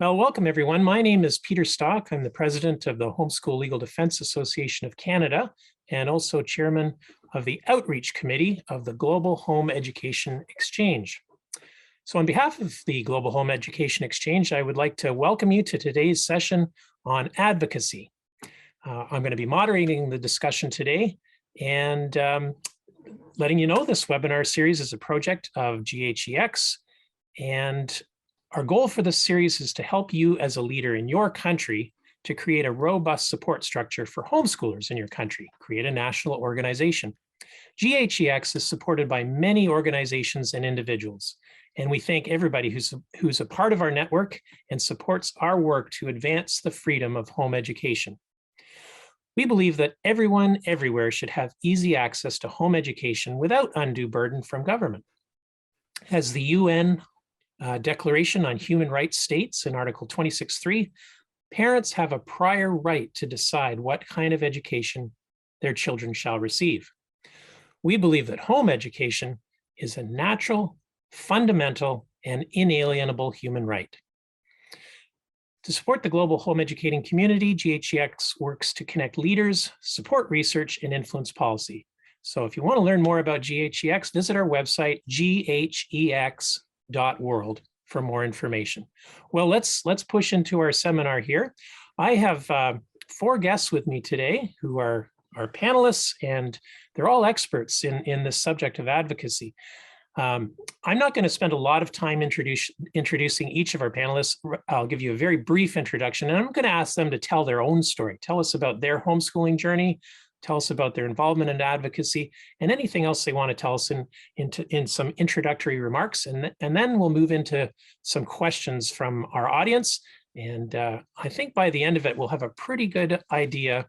Well, welcome everyone. My name is Peter Stock. I'm the president of the Homeschool Legal Defense Association of Canada and also chairman of the Outreach Committee of the Global Home Education Exchange. So on behalf of the Global Home Education Exchange, I would like to welcome you to today's session on advocacy. I'm going to be moderating the discussion today and letting you know this webinar series is a project of GHEX, and our goal for this series is to help you as a leader in your country to create a robust support structure for homeschoolers in your country, create a national organization. GHEX is supported by many organizations and individuals, and we thank everybody who's a part of our network and supports our work to advance the freedom of home education. We believe that everyone everywhere should have easy access to home education without undue burden from government. As the UN Declaration on Human Rights states in Article 26.3, parents have a prior right to decide what kind of education their children shall receive. We believe that home education is a natural, fundamental, and inalienable human right. To support the global home educating community, GHEX works to connect leaders, support research, and influence policy. So if you want to learn more about GHEX, visit our website, ghex.world, for more information. Well, let's push into our seminar here. I have 4 guests with me today who are our panelists, and they're all experts in this subject of advocacy. I'm not going to spend a lot of time introducing each of our panelists. I'll give you a very brief introduction, and I'm going to ask them to tell their own story, tell us about their homeschooling journey, tell us about their involvement in advocacy, and anything else they want to tell us in some introductory remarks. And then we'll move into some questions from our audience. And I think by the end of it, we'll have a pretty good idea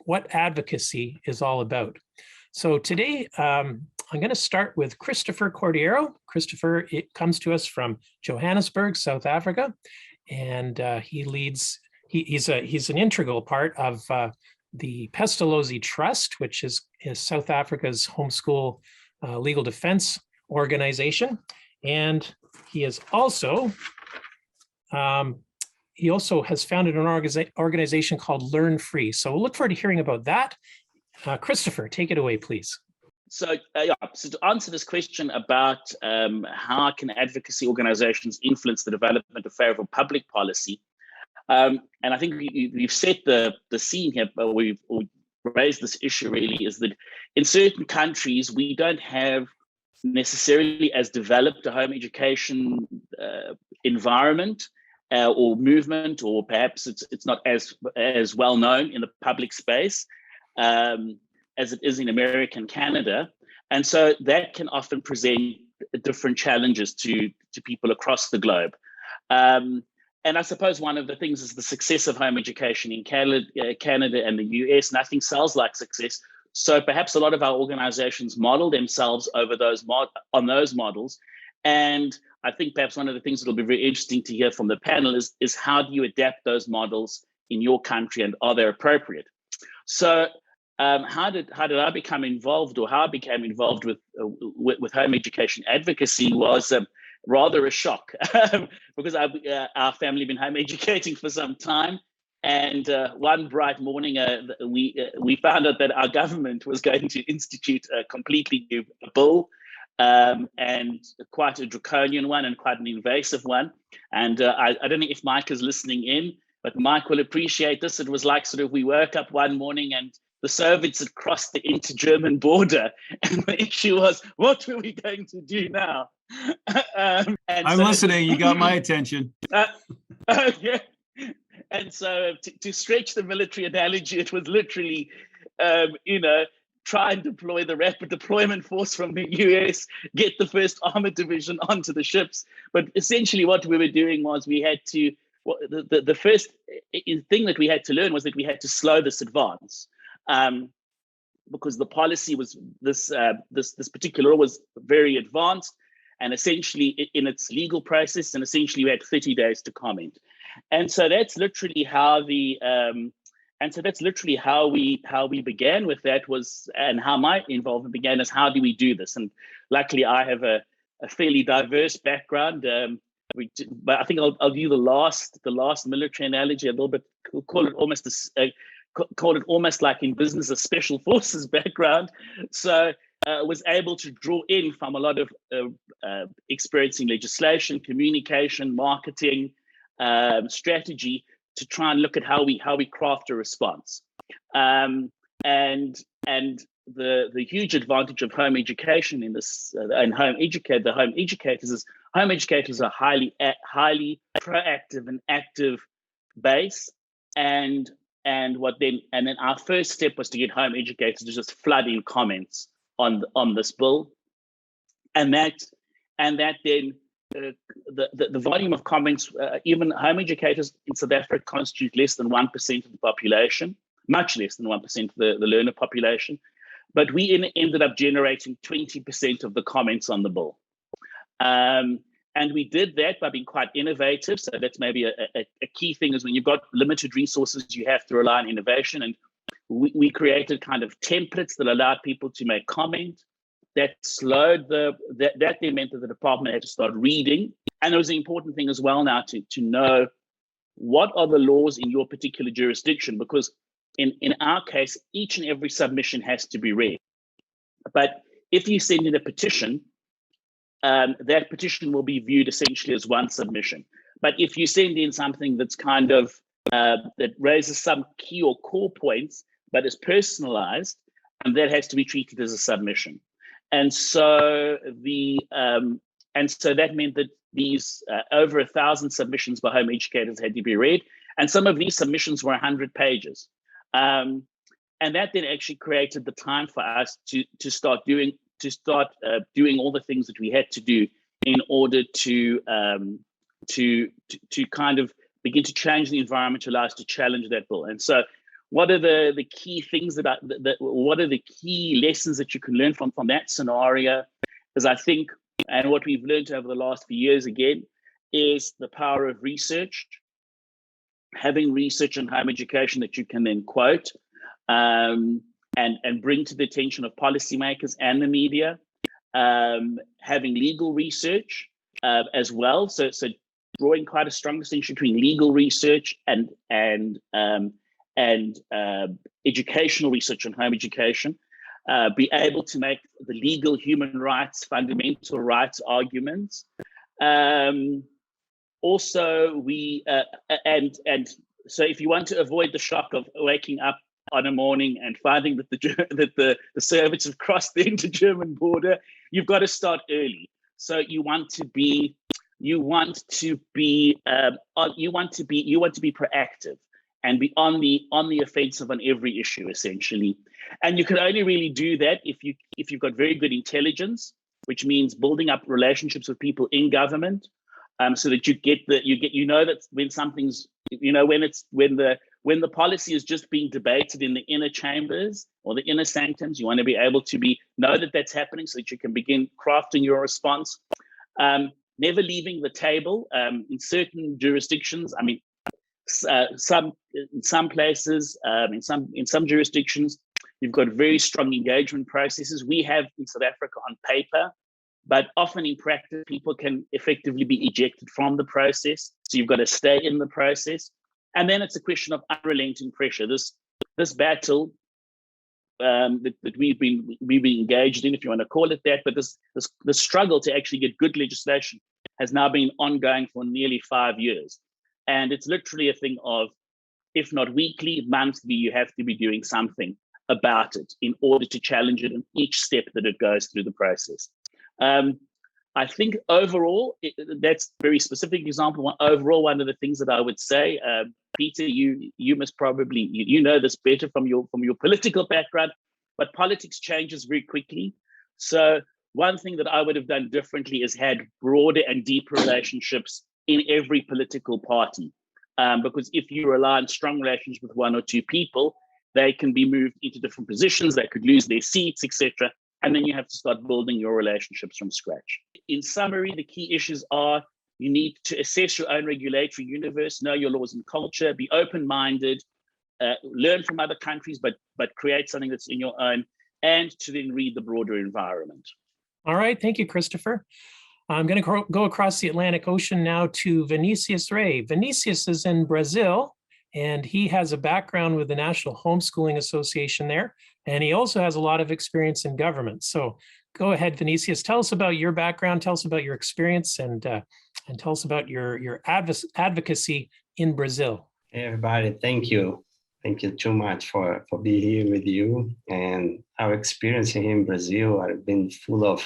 what advocacy is all about. So today, I'm going to start with Christopher Cordeiro. Christopher, it comes to us from Johannesburg, South Africa, and he's an integral part of the Pestalozzi Trust, which is South Africa's homeschool legal defense organization. And he also has founded an organization called Learn Free. So we'll look forward to hearing about that. Christopher, take it away, please. So to answer this question about how can advocacy organizations influence the development of favorable public policy, and I think we've set the scene here, but we've raised this issue really, is that in certain countries, we don't have necessarily as developed a home education environment or movement, or perhaps it's not as well known in the public space as it is in America and Canada. And so that can often present different challenges to people across the globe. And I suppose one of the things is the success of home education in Canada and the US. Nothing sounds like success. So perhaps a lot of our organizations model themselves over on those models. And I think perhaps one of the things that will be very interesting to hear from the panel is how do you adapt those models in your country, and are they appropriate? So how did I become involved, or how I became involved with home education advocacy was rather a shock because our family had been home educating for some time, and one bright morning we found out that our government was going to institute a completely new bill, and quite a draconian one and quite an invasive one. And I don't know if Mike is listening in, but Mike will appreciate this. It was like sort of we woke up one morning and the Soviets had crossed the inter-German border, and the issue was, what were we going to do now? I'm listening. You got my attention. Yeah. And so to stretch the military analogy, it was literally, try and deploy the rapid deployment force from the US, get the first armored division onto the ships. But essentially what we were doing was we had to, the first thing that we had to learn was that we had to slow this advance. Because the policy was this particular law was very advanced, and essentially in its legal process, and essentially we had 30 days to comment. And so that's literally how we began with that, was, and how my involvement began is, how do we do this? And luckily I have a fairly diverse background. but I think I'll do the last military analogy a little bit. Call it almost like in business a special forces background. So was able to draw in from a lot of experience in legislation, communication, marketing, strategy to try and look at how we craft a response. And the huge advantage of home education in this and home educators are highly proactive and active base, and then our first step was to get home educators to just flood in comments on this bill, and that then the volume of comments, even home educators in South Africa constitute less than 1% of the population, much less than 1% of the learner population. But we ended up generating 20% of the comments on the bill. And we did that by being quite innovative. So that's maybe a key thing, is when you've got limited resources, you have to rely on innovation. And we created kind of templates that allowed people to make comment. That slowed that then meant that the department had to start reading. And there was an important thing as well now to know what are the laws in your particular jurisdiction, because in our case, each and every submission has to be read. But if you send in a petition, that petition will be viewed essentially as one submission. But if you send in something that's kind of that raises some key or core points, but is personalized, and that has to be treated as a submission. And so that meant that these over 1,000 submissions by home educators had to be read, and some of these submissions were 100 pages. And that then actually created the time for us to start doing all the things that we had to do in order to kind of begin to change the environment to allow us to challenge that bill. And so, what are the key things what are the key lessons that you can learn from that scenario? Is, I think, and what we've learned over the last few years again, is the power of research. Having research on home education that you can then quote and bring to the attention of policymakers and the media. Having legal research as well. So drawing quite a strong distinction between legal research and educational research on home education. Be able to make the legal human rights, fundamental rights arguments. Also, so if you want to avoid the shock of waking up on a morning and finding that the Serbians have crossed the inter-German border, you've got to start early. So you want to be proactive and be on the offensive on every issue, essentially. And you can only really do that if you've got very good intelligence, which means building up relationships with people in government. So that you know that when something's, when the policy is just being debated in the inner chambers or the inner sanctums, you want to be able to know that that's happening so that you can begin crafting your response. Never leaving the table. In certain jurisdictions, I mean, in some places, in some jurisdictions, you've got very strong engagement processes. We have in South Africa on paper, but often in practice, people can effectively be ejected from the process. So you've got to stay in the process. And then it's a question of unrelenting pressure. This battle that we've been engaged in, if you want to call it that, but the struggle to actually get good legislation has now been ongoing for nearly 5 years. And it's literally a thing of, if not weekly, monthly, you have to be doing something about it in order to challenge it in each step that it goes through the process. I think overall, that's a very specific example. Overall, one of the things that I would say, Peter, you must probably, you know this better from your political background, but politics changes very quickly. So one thing that I would have done differently is had broader and deeper relationships in every political party. Because if you rely on strong relations with one or two people, they can be moved into different positions, they could lose their seats, etc. And then you have to start building your relationships from scratch. In summary, the key issues are: you need to assess your own regulatory universe, know your laws and culture, be open-minded, learn from other countries, but create something that's in your own, and to then read the broader environment. All right, thank you, Christopher. I'm going to go across the Atlantic Ocean now to Vinicius Ray. Vinicius is in Brazil, and he has a background with the National Homeschooling Association there, and he also has a lot of experience in government. So go ahead, Vinicius, tell us about your background, tell us about your experience, and tell us about your advocacy in Brazil. Hey everybody, thank you. Thank you too much for being here with you. And our experience here in Brazil have been full of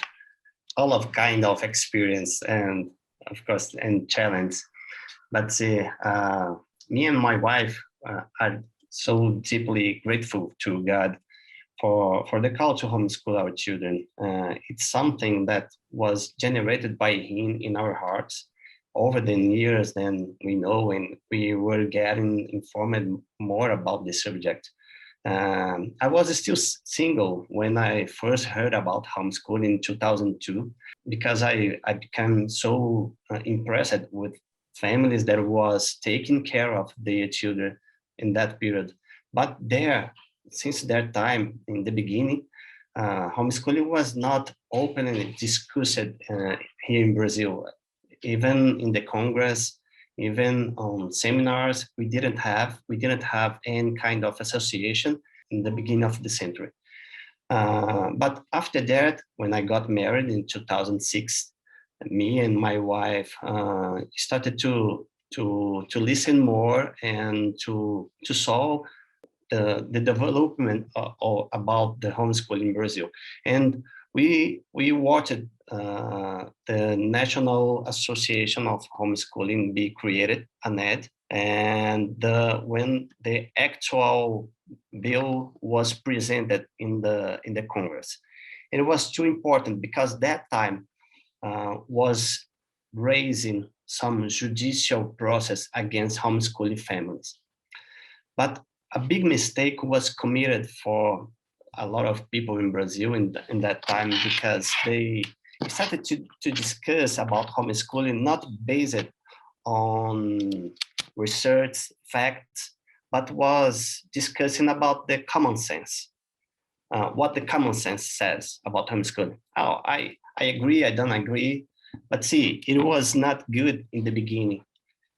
all of kind of experience and of course and challenge. But me and my wife are so deeply grateful to God for the call to homeschool our children. It's something that was generated by Him in our hearts over the years. Then we know when we were getting informed more about the subject. I was still single when I first heard about homeschooling in 2002, because I became so impressed with families that was taking care of their children in that period. But since that time, in the beginning, homeschooling was not openly discussed here in Brazil. Even in the Congress, even on seminars, we didn't have any kind of association in the beginning of the century. But after that, when I got married in 2006, me and my wife started to listen more and to solve the development about the homeschooling in Brazil. And we watched the National Association of Homeschooling be created, ANED, and when the actual bill was presented in the Congress. It was too important because that time was raising some judicial process against homeschooling families. But a big mistake was committed for a lot of people in Brazil in that time, because they started to discuss about homeschooling not based on research, facts, but was discussing about the common sense, what the common sense says about homeschooling. Oh, I agree, I don't agree, but see, it was not good in the beginning.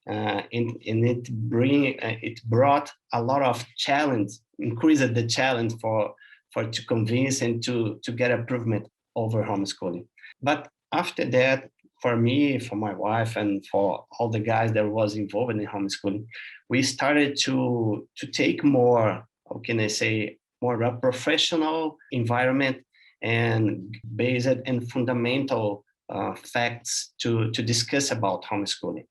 And it brought a lot of challenge, increased the challenge for to convince and to get improvement over homeschooling. But after that, for me, for my wife, and for all the guys that was involved in homeschooling, we started to take more, how can I say, more a professional environment and based and fundamental facts to discuss about homeschooling.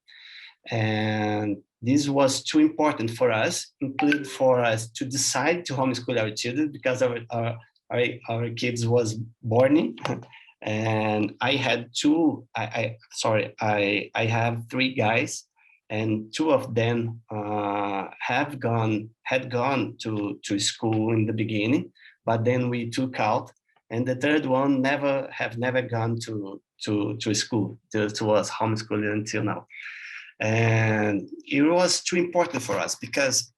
And this was too important for us, including for us to decide to homeschool our children, because our kids was born, and I had I have three guys, and two of them had gone to school in the beginning, but then we took out, and the third one never gone to school. It was homeschooling until now. And it was too important for us because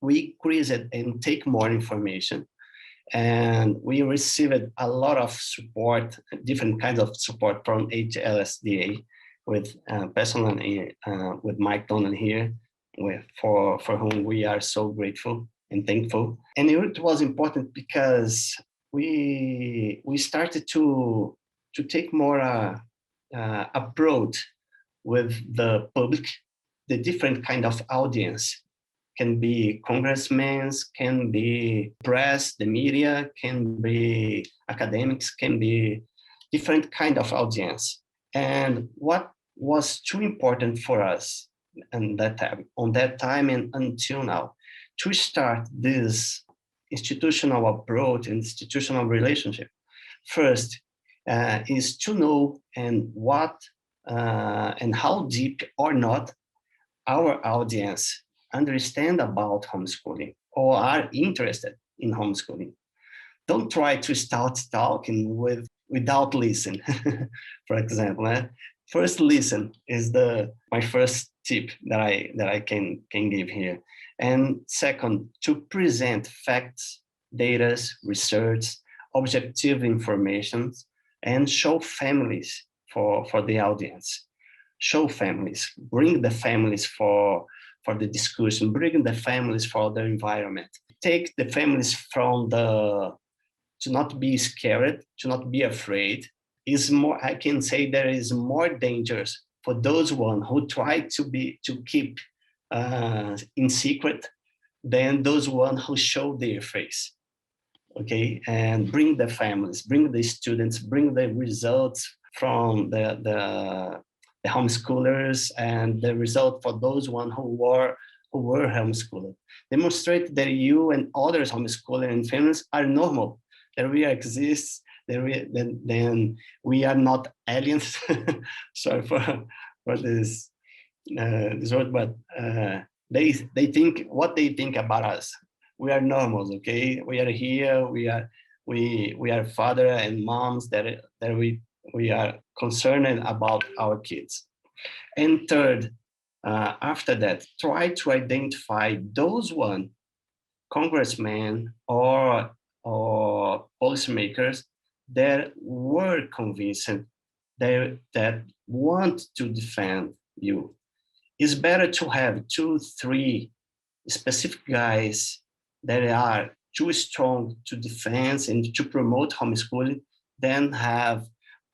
we increased and take more information, and we received a lot of support, different kinds of support from HLSDA, with personally with Mike Donnelly here, for whom we are so grateful and thankful. And it was important because we started to take more approach with the public, the different kind of audience. Can be congressmen, can be press, the media, can be academics, can be different kind of audience. And what was too important for us on that time and until now, to start this institutional approach, institutional relationship, first is to know and how deep or not our audience understand about homeschooling or are interested in homeschooling. Don't try to start talking without listen. For example, first listen is my first tip that I can give here. And second, to present facts, data, research, objective information, and show families for the audience. Show families, bring the families for the discussion, bring the families for the environment. Take the families from to not be scared, to not be afraid. Is more, I can say there is more dangers for those one who try to keep in secret than those one who show their face. Okay, and bring the families, bring the students, bring the results from the homeschoolers and the result for those one who were homeschooled. Demonstrate that you and others homeschooling and families are normal, that we exist, then we are not aliens. Sorry for this word, but they think what they think about us. We are normals, okay? We are here. We are father and moms that we are concerned about our kids. And third, after that, try to identify those congressmen or policymakers that were convinced that want to defend you. It's better to have 2, 3 specific guys that are too strong to defend and to promote homeschooling than have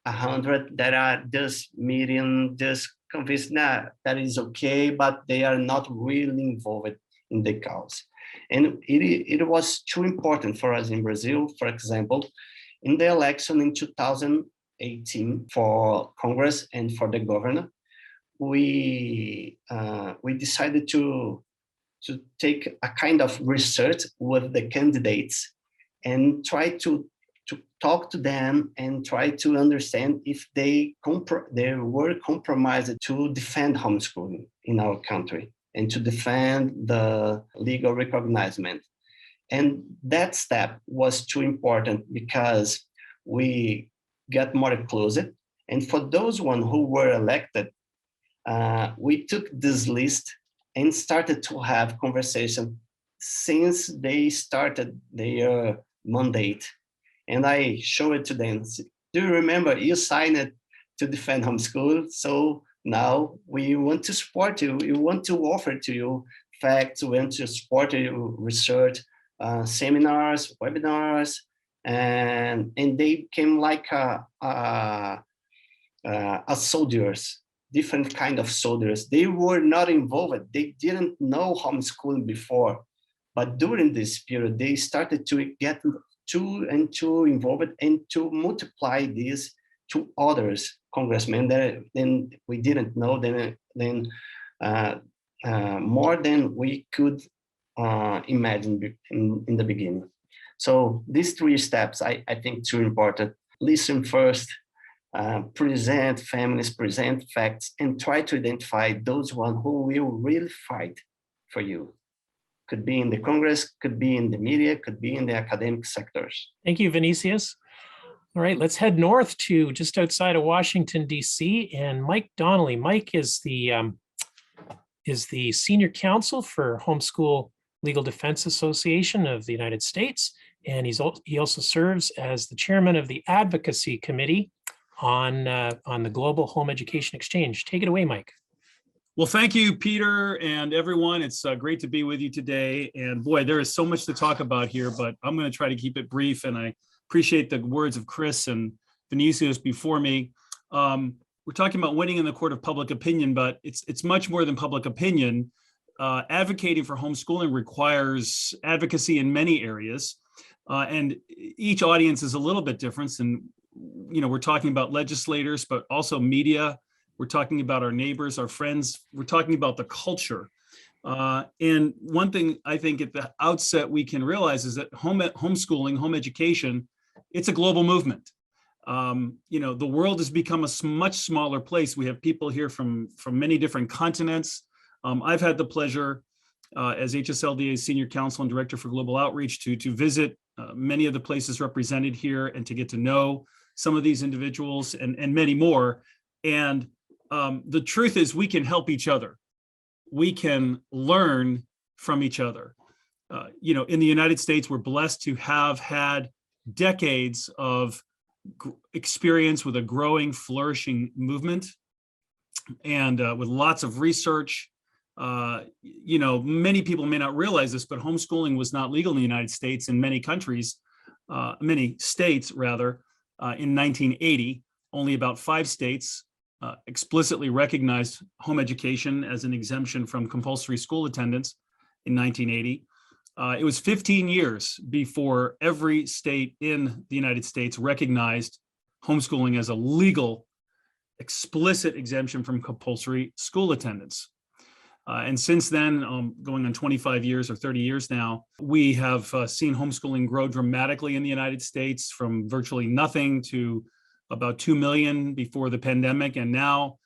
100 that are just medium, just convinced, nah, that is okay, but they are not really involved in the cause. And it was too important for us in Brazil, for example, in the election in 2018 for Congress and for the governor, we decided to take a kind of research with the candidates and try to talk to them and try to understand if they were compromised to defend homeschooling in our country and to defend the legal recognition. And that step was too important because we got more closer. And for those who were elected, we took this list and started to have conversation since they started their mandate. And I showed it to them. Do you remember you signed it to defend homeschool? So now we want to support you. We want to offer to you facts. We want to support you research, seminars, webinars, and they came like soldiers. Different kind of soldiers. They were not involved. They didn't know homeschooling before, but during this period, they started to get too involved and to multiply this to others, congressmen that then we didn't know, then more than we could imagine in the beginning. So these 3 steps, I think, too important. Listen first. Present families, present facts, and try to identify those who will really fight for you. Could be in the Congress, could be in the media, could be in the academic sectors. Thank you, Vinicius. All right, let's head north to just outside of Washington, D.C. and Mike Donnelly. Mike is the senior counsel for Homeschool Legal Defense Association of the United States, and he also serves as the chairman of the advocacy committee on the Global Home Education Exchange. Take it away, Mike. Well, thank you, Peter, and everyone. It's great to be with you today. And boy, there is so much to talk about here, but I'm going to try to keep it brief. And I appreciate the words of Chris and Vinicius before me. We're talking about winning in the court of public opinion, but it's much more than public opinion. Advocating for homeschooling requires advocacy in many areas, and each audience is a little bit different. And we're talking about legislators, but also media. We're talking about our neighbors, our friends. We're talking about the culture. And one thing I think at the outset we can realize is that homeschooling, home education, it's a global movement. The world has become a much smaller place. We have people here from many different continents. I've had the pleasure as HSLDA's Senior Counsel and Director for Global Outreach to visit many of the places represented here and to get to know some of these individuals and many more. And the truth is we can help each other. We can learn from each other. In the United States, we're blessed to have had decades of experience with a growing, flourishing movement, and with lots of research. Many people may not realize this, but homeschooling was not legal in the United States in many countries, many states rather, in 1980. Only about 5 states explicitly recognized home education as an exemption from compulsory school attendance in 1980. It was 15 years before every state in the United States recognized homeschooling as a legal, explicit exemption from compulsory school attendance. And since then, going on 25 years or 30 years now, we have seen homeschooling grow dramatically in the United States, from virtually nothing to about 2 million before the pandemic. And now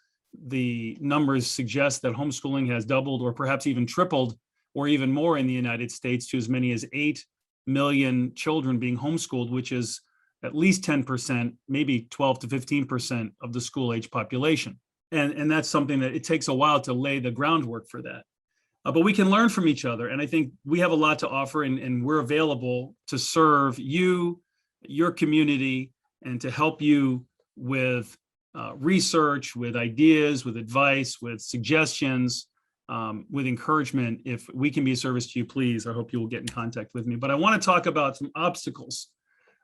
the numbers suggest that homeschooling has doubled or perhaps even tripled or even more in the United States, to as many as 8 million children being homeschooled, which is at least 10%, maybe 12 to 15% of the school age population. And that's something that it takes a while to lay the groundwork for that. But we can learn from each other. And I think we have a lot to offer, and we're available to serve you, your community, and to help you with research, with ideas, with advice, with suggestions, with encouragement. If we can be of service to you, please, I hope you will get in contact with me. But I want to talk about some obstacles.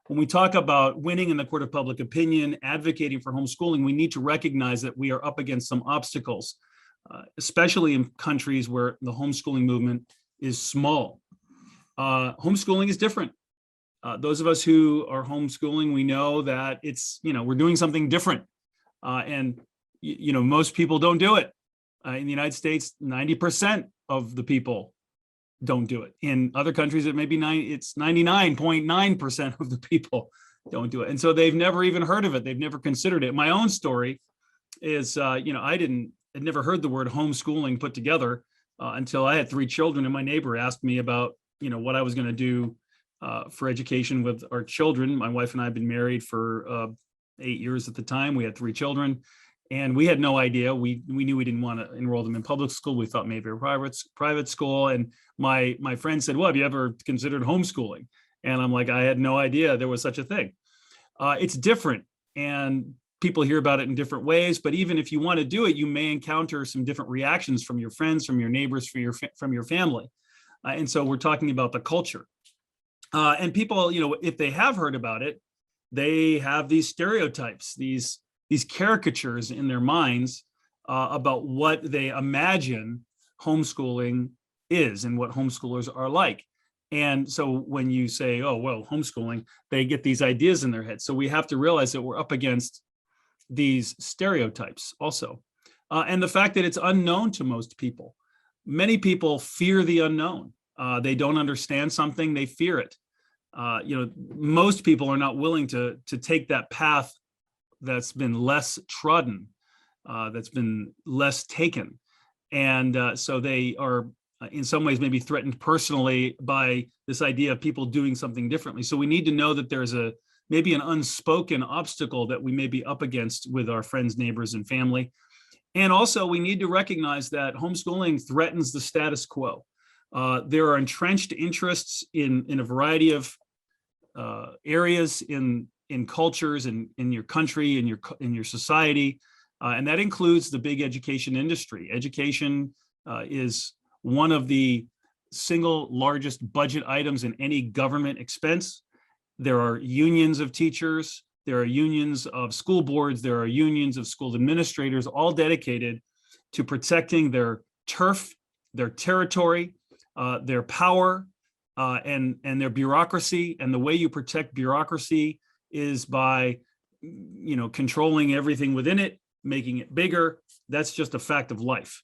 When we talk about winning in the court of public opinion, advocating for homeschooling, we need to recognize that we are up against some obstacles, especially in countries where the homeschooling movement is small. Homeschooling is different. Those of us who are homeschooling, we know that it's, we're doing something different. And most people don't do it. In the United States, 90% of the people don't do it. In other countries, it may be it's 99.9% of the people don't do it. And so they've never even heard of it. They've never considered it. My own story is, I'd never heard the word homeschooling put together until I had 3 children, and my neighbor asked me about, what I was going to do for education with our children. My wife and I had been married for 8 years at the time. We had 3 children. And we had no idea. We knew we didn't want to enroll them in public school. We thought maybe a private school. And my friend said, well, have you ever considered homeschooling? And I'm like, I had no idea there was such a thing. It's different, and people hear about it in different ways. But even if you want to do it, you may encounter some different reactions from your friends, from your neighbors, from your family. And so we're talking about the culture. And people, if they have heard about it, they have these stereotypes, these caricatures in their minds about what they imagine homeschooling is and what homeschoolers are like. And so when you say, oh, well, homeschooling, they get these ideas in their head. So we have to realize that we're up against these stereotypes also. And the fact that it's unknown to most people. Many people fear the unknown. They don't understand something, they fear it. Most people are not willing to take that path that's been less trodden, that's been less taken. And so they are in some ways maybe threatened personally by this idea of people doing something differently. So we need to know that there's maybe an unspoken obstacle that we may be up against with our friends, neighbors, and family. And also we need to recognize that homeschooling threatens the status quo. There are entrenched interests in a variety of areas in cultures and in your country, in your society, and that includes the big education industry. Education is one of the single largest budget items in any government expense. There are unions of teachers, there are unions of school boards, there are unions of school administrators, all dedicated to protecting their turf, their territory, their power, and their bureaucracy. And the way you protect bureaucracy is by, controlling everything within it, making it bigger. That's just a fact of life.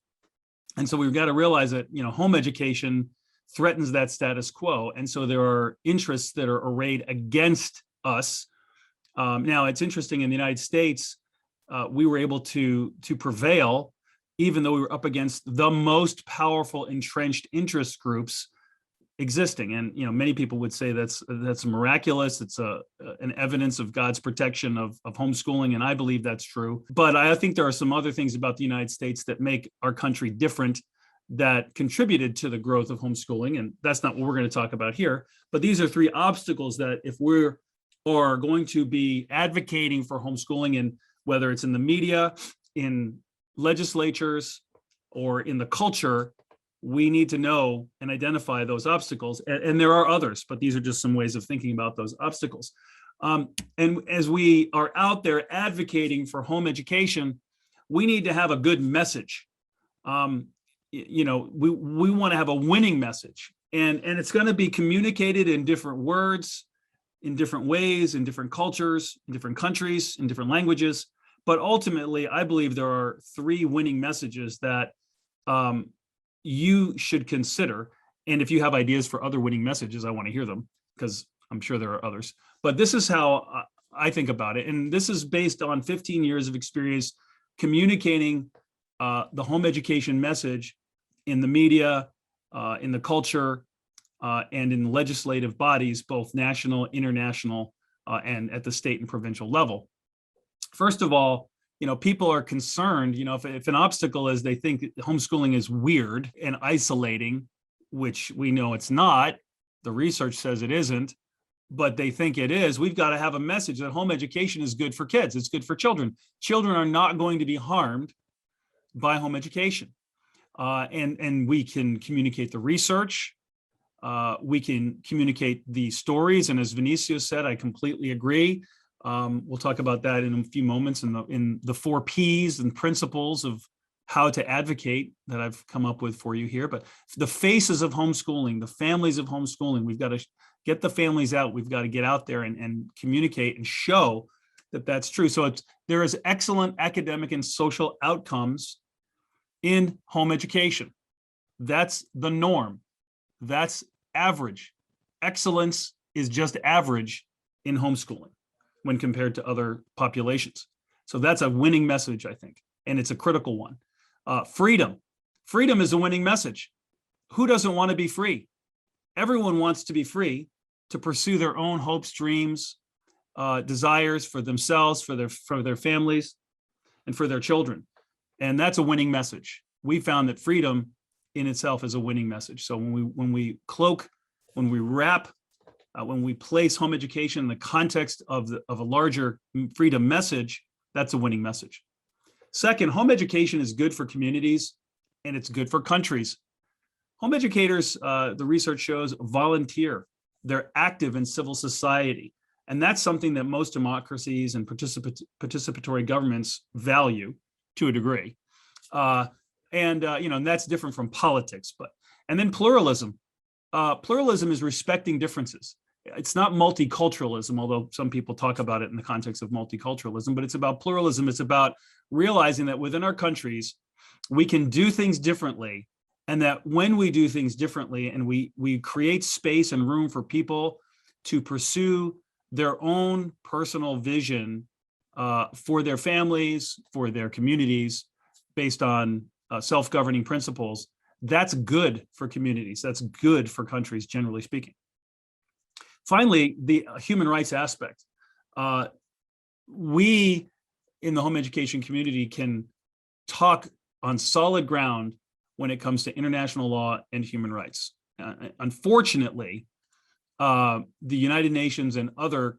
And so we've got to realize that, home education threatens that status quo. And so there are interests that are arrayed against us. Now, it's interesting, in the United States, we were able to prevail, even though we were up against the most powerful entrenched interest groups existing. And many people would say that's miraculous. It's an evidence of God's protection of homeschooling, and I believe that's true. But I think there are some other things about the United States that make our country different, that contributed to the growth of homeschooling, and that's not what we're going to talk about here. But these are 3 obstacles that, if we're are going to be advocating for homeschooling, and whether it's in the media, in legislatures, or in the culture, we need to know and identify those obstacles. And there are others, but these are just some ways of thinking about those obstacles. And as we are out there advocating for home education, we need to have a good message. We want to have a winning message, and it's going to be communicated in different words, in different ways, in different cultures, in different countries, in different languages. But ultimately, I believe there are three winning messages that you should consider. And if you have ideas for other winning messages, I want to hear them, because I'm sure there are others. But this is how I think about it. And this is based on 15 years of experience communicating the home education message in the media, in the culture, and in legislative bodies, both national, international, and at the state and provincial level. First of all, people are concerned, if an obstacle is they think homeschooling is weird and isolating, which we know it's not. The research says it isn't, but they think it is. We've got to have a message that home education is good for kids. It's good for children. Children are not going to be harmed by home education. And we can communicate the research. We can communicate the stories. And as Vinicio said, I completely agree. We'll talk about that in a few moments in the 4 Ps and principles of how to advocate that I've come up with for you here. But the faces of homeschooling, the families of homeschooling, we've got to get the families out. We've got to get out there and communicate and show that that's true. So there is excellent academic and social outcomes in home education. That's the norm. That's average. Excellence is just average in homeschooling when compared to other populations. So that's a winning message, I think, and it's a critical one. Freedom. Freedom is a winning message. Who doesn't want to be free? Everyone wants to be free to pursue their own hopes, dreams, desires for themselves, for their families, and for their children. And that's a winning message. We found that freedom in itself is a winning message. So when we cloak, when we wrap, when we place home education in the context of a larger freedom message, that's a winning message. Second, home education is good for communities and it's good for countries. Home educators, the research shows, volunteer. They're active in civil society. And that's something that most democracies and participatory governments value to a degree. And that's different from politics. And then pluralism. Pluralism is respecting differences. It's not multiculturalism, although some people talk about it in the context of multiculturalism, but it's about pluralism. It's about realizing that within our countries, we can do things differently. And that when we do things differently and we create space and room for people to pursue their own personal vision for their families, for their communities, based on self-governing principles, that's good for communities. That's good for countries, generally speaking. Finally, the human rights aspect. We in the home education community can talk on solid ground when it comes to international law and human rights. Unfortunately, the United Nations and other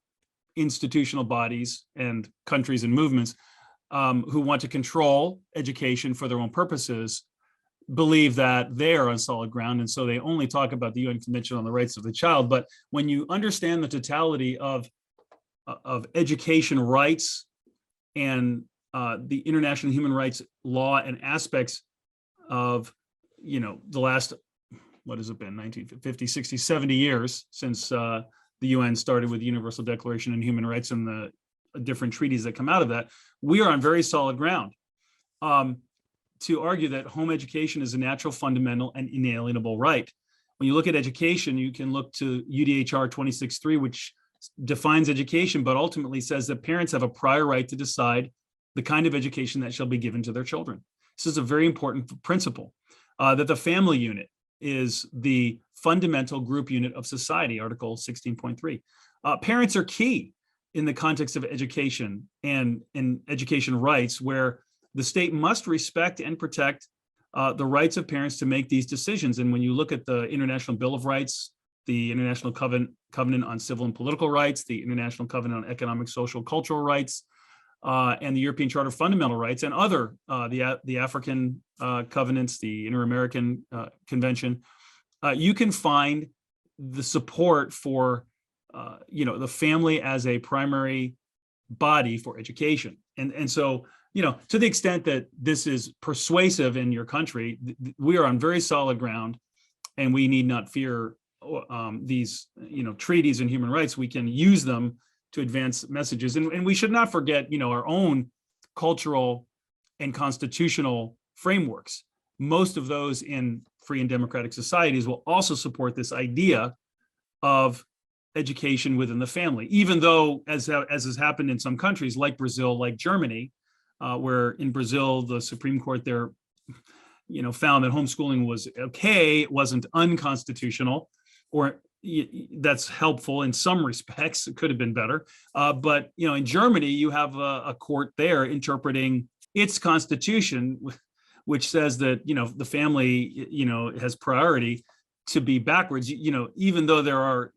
institutional bodies and countries and movements who want to control education for their own purposes believe that they are on solid ground. And so they only talk about the UN Convention on the Rights of the Child. But when you understand the totality of education rights and the international human rights law and aspects of, the last, what has it been, 1950, 60, 70 years since the UN started with the Universal Declaration on Human Rights and the different treaties that come out of that, we are on very solid ground to argue that home education is a natural, fundamental, and inalienable right. When you look at education, you can look to UDHR 26.3, which defines education, but ultimately says that parents have a prior right to decide the kind of education that shall be given to their children. This is a very important principle, that the family unit is the fundamental group unit of society, Article 16.3. Parents are key in the context of education and in education rights, where the state must respect and protect the rights of parents to make these decisions. And when you look at the International Bill of Rights, the International Covenant on Civil and Political Rights, the International Covenant on Economic, Social, Cultural Rights, and the European Charter of Fundamental Rights, and other, the African covenants, the Inter-American Convention. You can find the support for, the family as a primary body for education. And so, to the extent that this is persuasive in your country, we are on very solid ground, and we need not fear these, treaties and human rights. We can use them to advance messages. And we should not forget, our own cultural and constitutional frameworks. Most of those in free and democratic societies will also support this idea of education within the family, even though, as has happened in some countries like Brazil, like Germany, where in Brazil, the Supreme Court there, found that homeschooling was okay, it wasn't unconstitutional, or that's helpful in some respects. It could have been better. But, in Germany, you have a court there interpreting its constitution, which says that, the family, has priority to be backwards, even though there are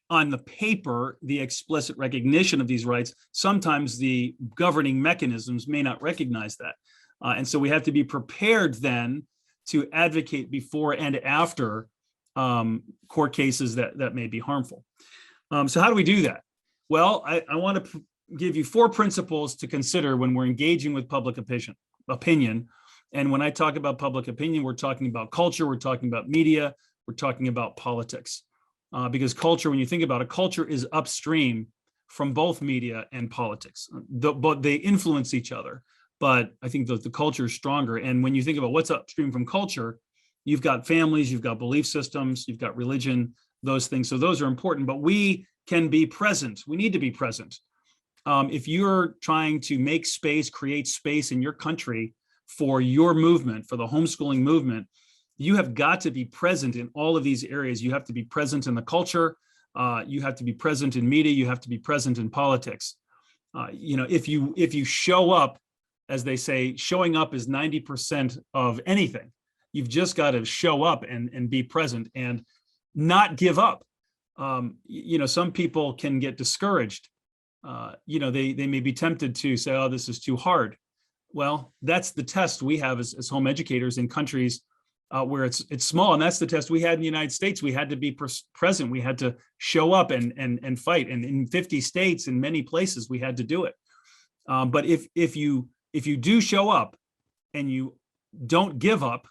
on the paper, the explicit recognition of these rights, sometimes the governing mechanisms may not recognize that. And so we have to be prepared then to advocate before and after court cases that may be harmful. So how do we do that? Well, I want to give you 4 principles to consider when we're engaging with public opinion. And when I talk about public opinion, we're talking about culture, we're talking about media, we're talking about politics. Because culture, when you think about it, culture is upstream from both media and politics. But they influence each other. But I think that the culture is stronger. And when you think about what's upstream from culture, you've got families, you've got belief systems, you've got religion, those things. So those are important, but we can be present. We need to be present. If you're trying to make space, create space in your country for your movement, for the homeschooling movement, you have got to be present in all of these areas. You have to be present in the culture. You have to be present in media. You have to be present in politics. If you show up, as they say, showing up is 90% of anything. You've just got to show up and be present and not give up. Some people can get discouraged. They may be tempted to say, oh, this is too hard. Well, that's the test we have as home educators in countries where it's small. And that's the test we had in the United States. We had to be present. We had to show up and fight. And in 50 states, in many places, we had to do it. But if you do show up and you don't give up,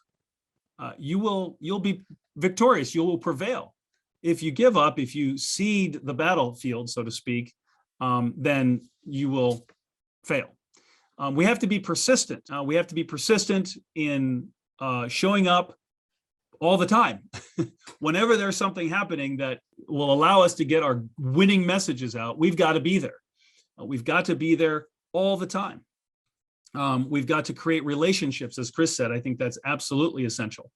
you'll be victorious. You will prevail. If you give up, if you cede the battlefield, so to speak, then you will fail. We have to be persistent. We have to be persistent in showing up all the time. Whenever there's something happening that will allow us to get our winning messages out, we've got to be there. We've got to be there all the time. We've got to create relationships, as Chris said. I think that's absolutely essential.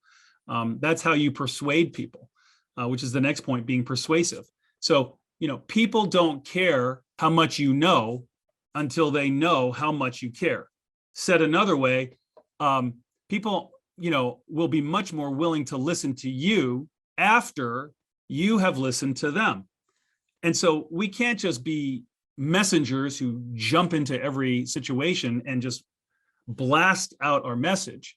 That's how you persuade people, which is the next point, being persuasive. So, people don't care how much you know until they know how much you care. Said another way, people, will be much more willing to listen to you after you have listened to them. And so we can't just be messengers who jump into every situation and just blast out our message,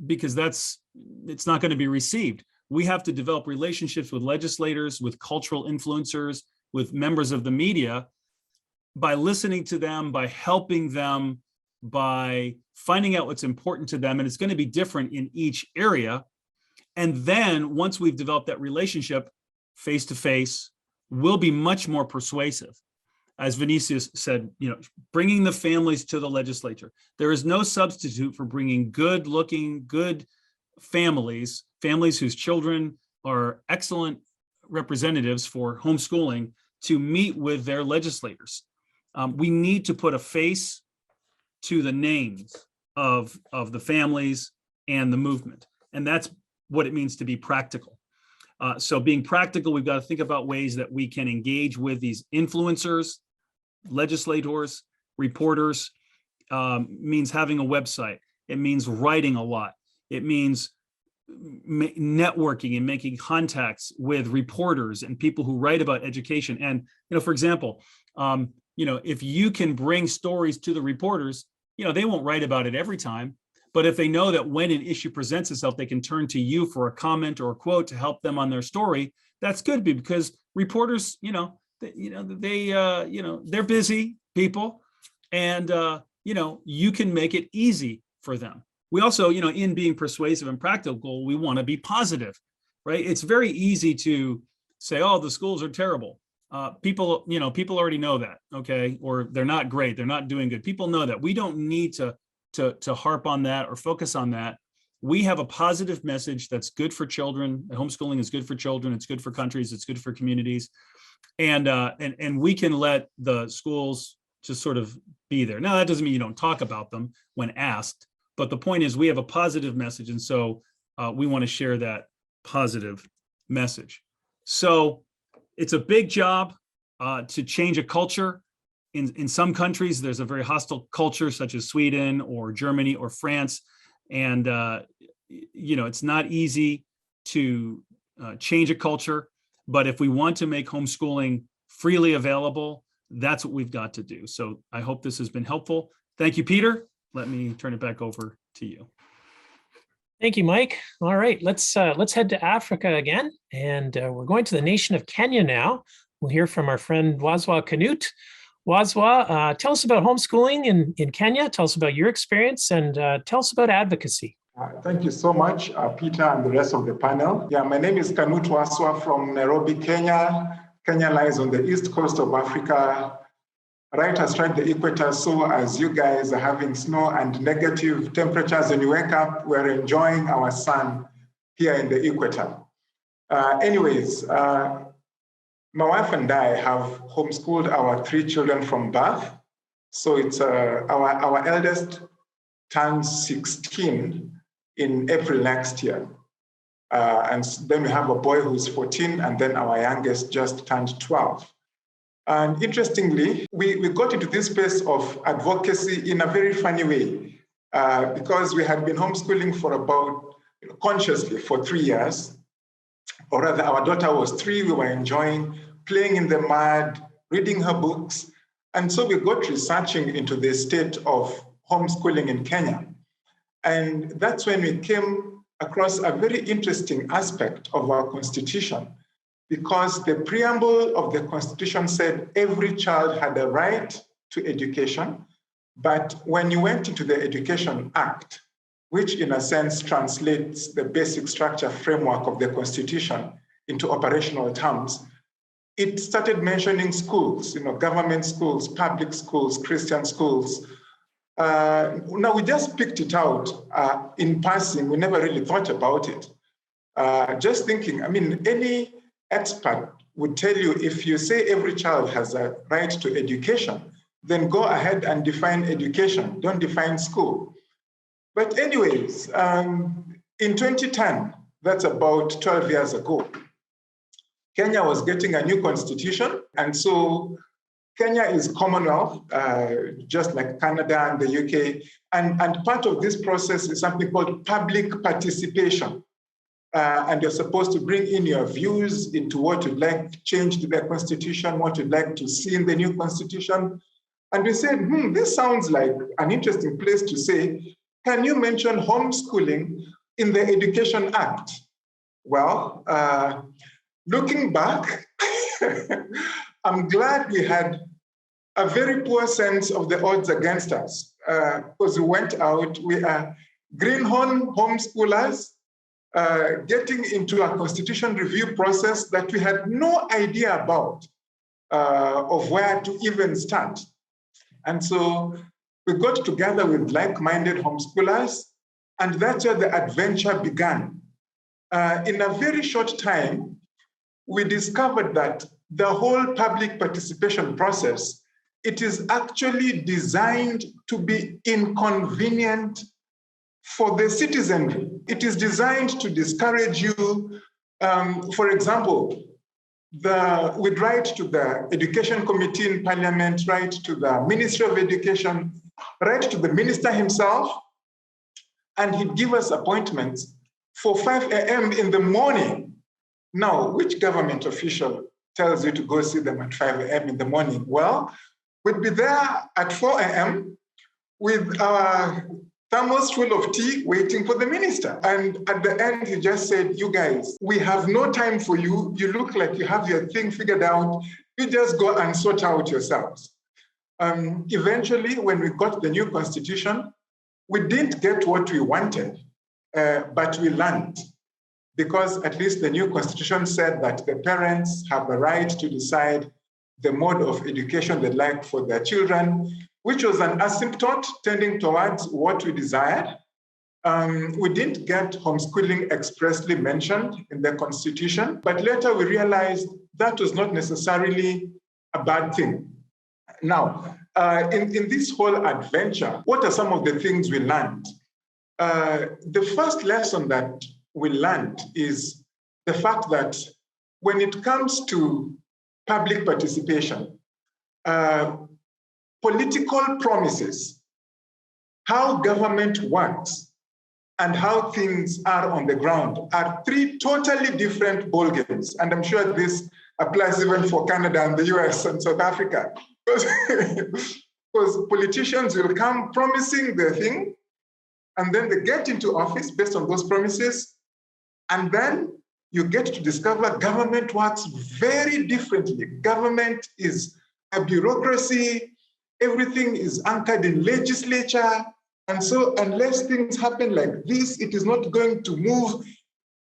because it's not going to be received. We have to develop relationships with legislators, with cultural influencers, with members of the media, by listening to them, by helping them, by finding out what's important to them. And it's going to be different in each area. And then once we've developed that relationship face to face, we'll be much more persuasive. As Vinicius said, bringing the families to the legislature. There is no substitute for bringing good families whose children are excellent representatives for homeschooling, to meet with their legislators. We need to put a face to the names of the families and the movement. And that's what it means to be practical. So being practical, we've got to think about ways that we can engage with these influencers, legislators, reporters. Means having a website. It means writing a lot. It means networking and making contacts with reporters and people who write about education. And, for example, if you can bring stories to the reporters, they won't write about it every time, but if they know that when an issue presents itself, they can turn to you for a comment or a quote to help them on their story, that's good, because reporters, they're busy people, and, you can make it easy for them. We also, in being persuasive and practical, we want to be positive, right? It's very easy to say, oh, the schools are terrible. People already know that, okay? Or they're not great, they're not doing good. People know that. We don't need to harp on that or focus on that. We have a positive message that's good for children. Homeschooling is good for children. It's good for countries. It's good for communities. And we can let the schools just sort of be there. Now, that doesn't mean you don't talk about them when asked, but the point is we have a positive message. And so we want to share that positive message. So it's a big job to change a culture. In some countries, there's a very hostile culture, such as Sweden or Germany or France. And, it's not easy to change a culture. But if we want to make homeschooling freely available, that's what we've got to do. So I hope this has been helpful. Thank you, Peter. Let me turn it back over to you. Thank you, Mike. All right, let's head to Africa again. And we're going to the nation of Kenya now. We'll hear from our friend Wazwa Kanut. Wazwa, tell us about homeschooling in Kenya. Tell us about your experience, and tell us about advocacy. Thank you so much, Peter and the rest of the panel. Yeah, my name is Kanut Wazwa from Nairobi, Kenya. Kenya lies on the east coast of Africa, right astride the equator. So as you guys are having snow and negative temperatures when you wake up, we're enjoying our sun here in the equator. My wife and I have homeschooled our 3 children from birth. So it's our eldest turns 16 in April next year. And then we have a boy who's 14, and then our youngest just turned 12. And interestingly, we got into this space of advocacy in a very funny way, because we had been homeschooling for about, consciously for 3 years. Or rather, our daughter was 3, we were enjoying playing in the mud, reading her books. And so we got researching into the state of homeschooling in Kenya. And that's when we came across a very interesting aspect of our constitution, because the preamble of the constitution said every child had a right to education. But when you went into the Education Act, which in a sense translates the basic structure framework of the constitution into operational terms, it started mentioning schools, government schools, public schools, Christian schools. Now we just picked it out in passing. We never really thought about it. Just thinking, any expert would tell you, if you say every child has a right to education, then go ahead and define education, don't define school. But anyways, in 2010, that's about 12 years ago, Kenya was getting a new constitution. And so Kenya is Commonwealth, just like Canada and the UK. And part of this process is something called public participation. And you're supposed to bring in your views into what you'd like changed in the constitution, what you'd like to see in the new constitution. And we said, this sounds like an interesting place to say, can you mention homeschooling in the Education Act? Well, looking back, I'm glad we had a very poor sense of the odds against us, because we went out, we are greenhorn homeschoolers, getting into a constitution review process that we had no idea about, of where to even start. And so we got together with like-minded homeschoolers, and that's where the adventure began. In a very short time, we discovered that the whole public participation process, it is actually designed to be inconvenient for the citizenry. It is designed to discourage you. For example, we'd write to the Education Committee in Parliament, write to the Ministry of Education, write to the minister himself, and he'd give us appointments for 5 a.m. in the morning. Now, which government official tells you to go see them at 5 a.m. in the morning? Well, we'd be there at 4 a.m. with our thermos full of tea waiting for the minister. And at the end, he just said, you guys, we have no time for you. You look like you have your thing figured out. You just go and sort out yourselves. Eventually, when we got the new constitution, we didn't get what we wanted, but we learned. Because at least the new constitution said that the parents have a right to decide the mode of education they'd like for their children, which was an asymptote tending towards what we desired. We didn't get homeschooling expressly mentioned in the constitution, but later we realized that was not necessarily a bad thing. Now, in this whole adventure, what are some of the things we learned? The first lesson that we learned is the fact that when it comes to public participation, political promises, how government works, and how things are on the ground are three totally different ballgames. And I'm sure this applies even for Canada and the US and South Africa. Because politicians will come promising their thing, and then they get into office based on those promises, and then you get to discover government works very differently. Government is a bureaucracy, everything is anchored in legislature, and so unless things happen like this, it is not going to move.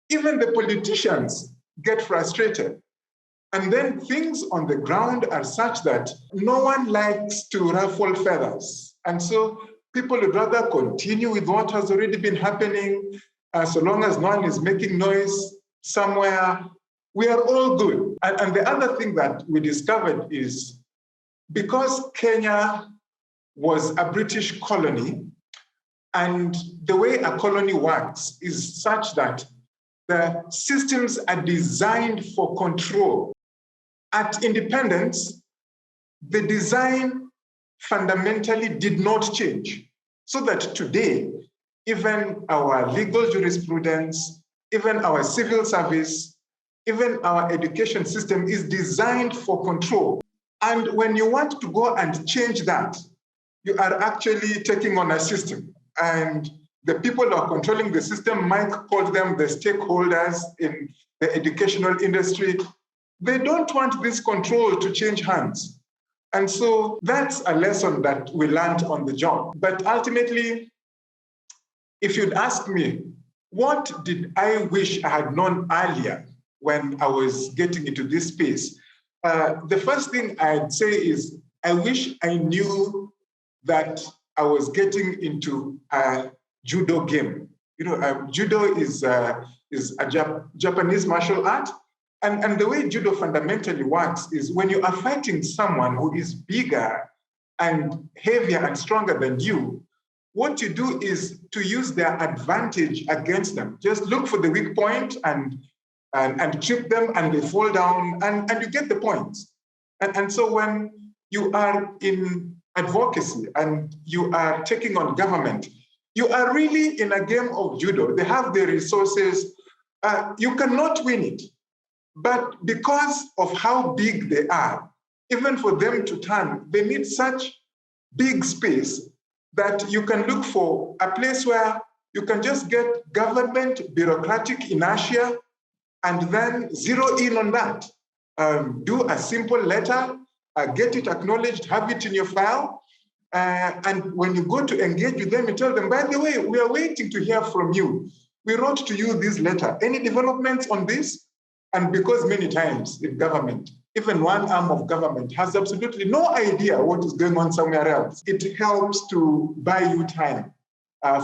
Even the politicians get frustrated. And then things on the ground are such that no one likes to ruffle feathers. And so people would rather continue with what has already been happening, so long as no one is making noise somewhere, we are all good. And the other thing that we discovered is because Kenya was a British colony, and the way a colony works is such that the systems are designed for control. At independence, the design fundamentally did not change, so that today, even our legal jurisprudence, even our civil service, even our education system is designed for control. And when you want to go and change that, you are actually taking on a system. And the people who are controlling the system, Mike called them the stakeholders in the educational industry. They don't want this control to change hands. And so that's a lesson that we learned on the job. But ultimately, if you'd ask me, what did I wish I had known earlier when I was getting into this space? The first thing I'd say is, I wish I knew that I was getting into a judo game. You know, judo is a Japanese martial art. And the way judo fundamentally works is when you are fighting someone who is bigger and heavier and stronger than you, what you do is to use their advantage against them. Just look for the weak point and trip them, and they fall down, and you get the points. And so when you are in advocacy and you are taking on government, you are really in a game of judo. They have the resources. You cannot win it. But because of how big they are, even for them to turn, they need such big space that you can look for a place where you can just get government bureaucratic inertia and then zero in on that. Do a simple letter, get it acknowledged, have it in your file. And when you go to engage with them, you tell them, by the way, we are waiting to hear from you. We wrote to you this letter. Any developments on this? And because many times in government, even one arm of government has absolutely no idea what is going on somewhere else, it helps to buy you time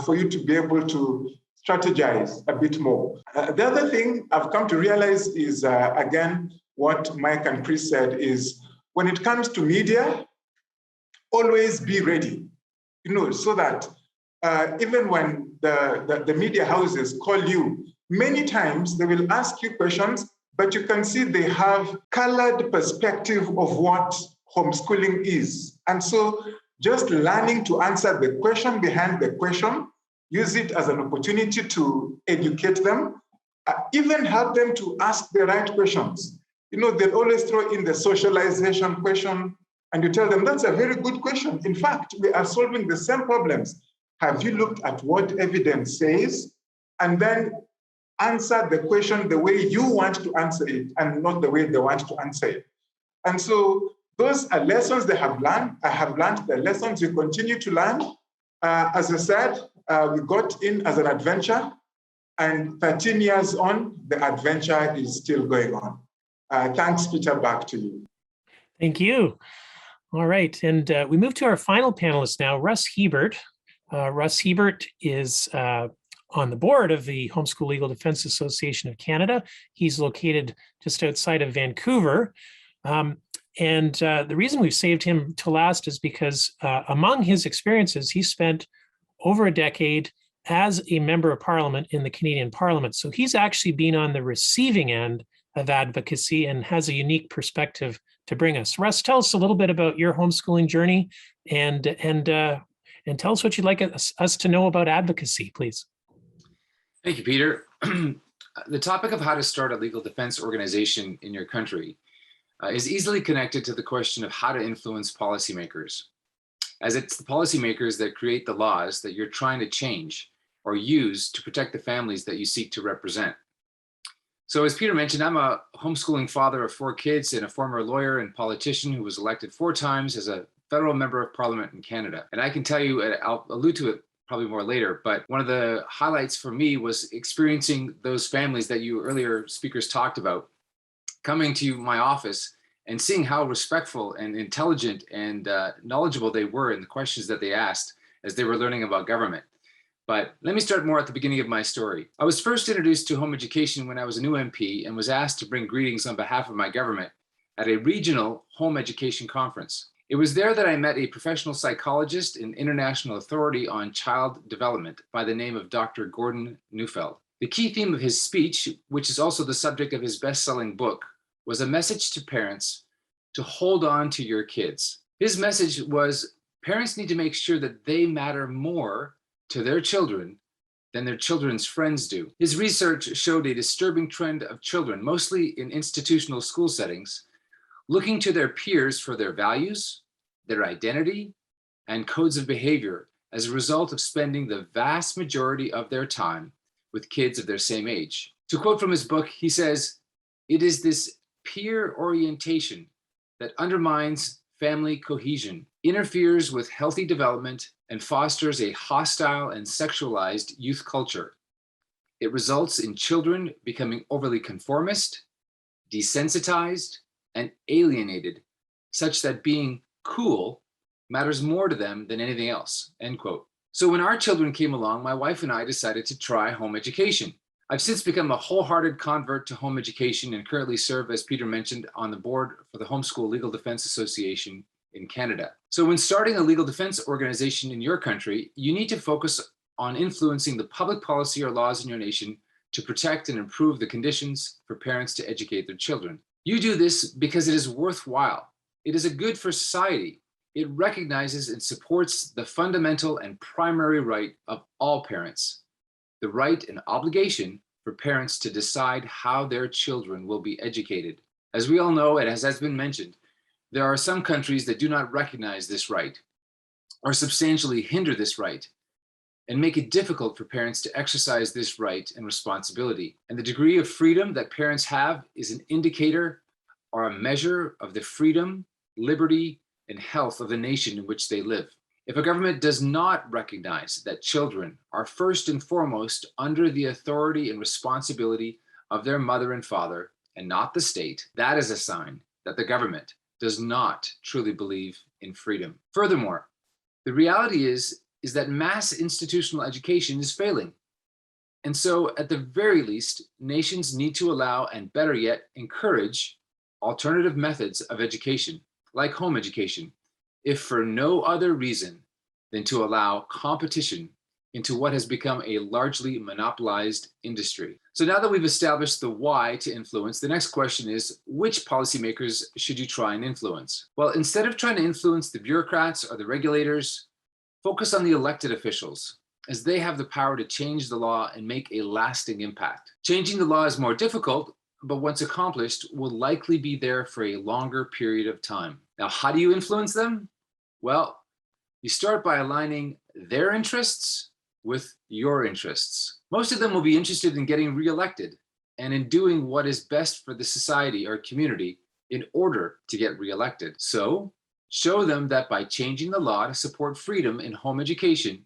for you to be able to strategize a bit more. The other thing I've come to realize is, again, what Mike and Chris said is, when it comes to media, always be ready, so that even when the media houses call you, many times they will ask you questions, but you can see they have colored perspective of what homeschooling is. And so just learning to answer the question behind the question use it as an opportunity to educate them, even help them to ask the right questions. You know, they always throw in the socialization question, and you tell them, that's a very good question. In fact, we are solving the same problems. Have you looked at what evidence says? And then answer the question the way you want to answer it and not the way they want to answer it. And so those are lessons they have learned. I have learned the lessons we continue to learn. As I said, we got in as an adventure, and 13 years on, the adventure is still going on. Thanks, Peter, back to you. Thank you. All right, and we move to our final panelist now, Russ Hebert. Russ Hebert is on the board of the Homeschool Legal Defense Association of Canada. He's located just outside of Vancouver. And the reason we've saved him to last is because among his experiences, he spent over a decade as a member of parliament in the Canadian Parliament. So he's actually been on the receiving end of advocacy and has a unique perspective to bring us. Russ, tell us a little bit about your homeschooling journey and tell us what you'd like us to know about advocacy, please. Thank you, Peter. The topic of how to start a legal defense organization in your country is easily connected to the question of how to influence policymakers, as it's the policymakers that create the laws that you're trying to change or use to protect the families that you seek to represent. So as Peter mentioned, I'm a homeschooling father of 4 kids and a former lawyer and politician who was elected 4 times as a federal member of parliament in Canada. And I can tell you, I'll allude to it probably more later, but one of the highlights for me was experiencing those families that you earlier speakers talked about, coming to my office and seeing how respectful and intelligent and knowledgeable they were in the questions that they asked as they were learning about government. But let me start more at the beginning of my story. I was first introduced to home education when I was a new MP and was asked to bring greetings on behalf of my government at a regional home education conference. It was there that I met a professional psychologist and international authority on child development by the name of Dr. Gordon Neufeld. The key theme of his speech, which is also the subject of his best-selling book, was a message to parents to hold on to your kids. His message was parents need to make sure that they matter more to their children than their children's friends do. His research showed a disturbing trend of children, mostly in institutional school settings, looking to their peers for their values, their identity, and codes of behavior as a result of spending the vast majority of their time with kids of their same age. To quote from his book, he says, "It is this peer orientation that undermines family cohesion, interferes with healthy development, and fosters a hostile and sexualized youth culture. It results in children becoming overly conformist, desensitized, and alienated, such that being cool matters more to them than anything else," end quote. So when our children came along, my wife and I decided to try home education. I've since become a wholehearted convert to home education and currently serve, as Peter mentioned, on the board for the Homeschool Legal Defense Association in Canada. So when starting a legal defense organization in your country, you need to focus on influencing the public policy or laws in your nation to protect and improve the conditions for parents to educate their children. You do this because it is worthwhile. It is a good for society. It recognizes and supports the fundamental and primary right of all parents, the right and obligation for parents to decide how their children will be educated. As we all know, and as has been mentioned, there are some countries that do not recognize this right or substantially hinder this right and make it difficult for parents to exercise this right and responsibility. And the degree of freedom that parents have is an indicator or a measure of the freedom, liberty, and health of the nation in which they live. If a government does not recognize that children are first and foremost under the authority and responsibility of their mother and father and not the state, that is a sign that the government does not truly believe in freedom. Furthermore, the reality is that mass institutional education is failing. And so at the very least, nations need to allow and better yet, encourage alternative methods of education, like home education, if for no other reason than to allow competition into what has become a largely monopolized industry. So now that we've established the why to influence, the next question is, which policymakers should you try and influence? Well, instead of trying to influence the bureaucrats or the regulators, focus on the elected officials. as they have the power to change the law and make a lasting impact. Changing the law is more difficult, but once accomplished, will likely be there for a longer period of time. Now, how do you influence them? Well, you start by aligning their interests with your interests. Most of them will be interested in getting reelected and in doing what is best for the society or community in order to get reelected. So, show them that by changing the law to support freedom in home education,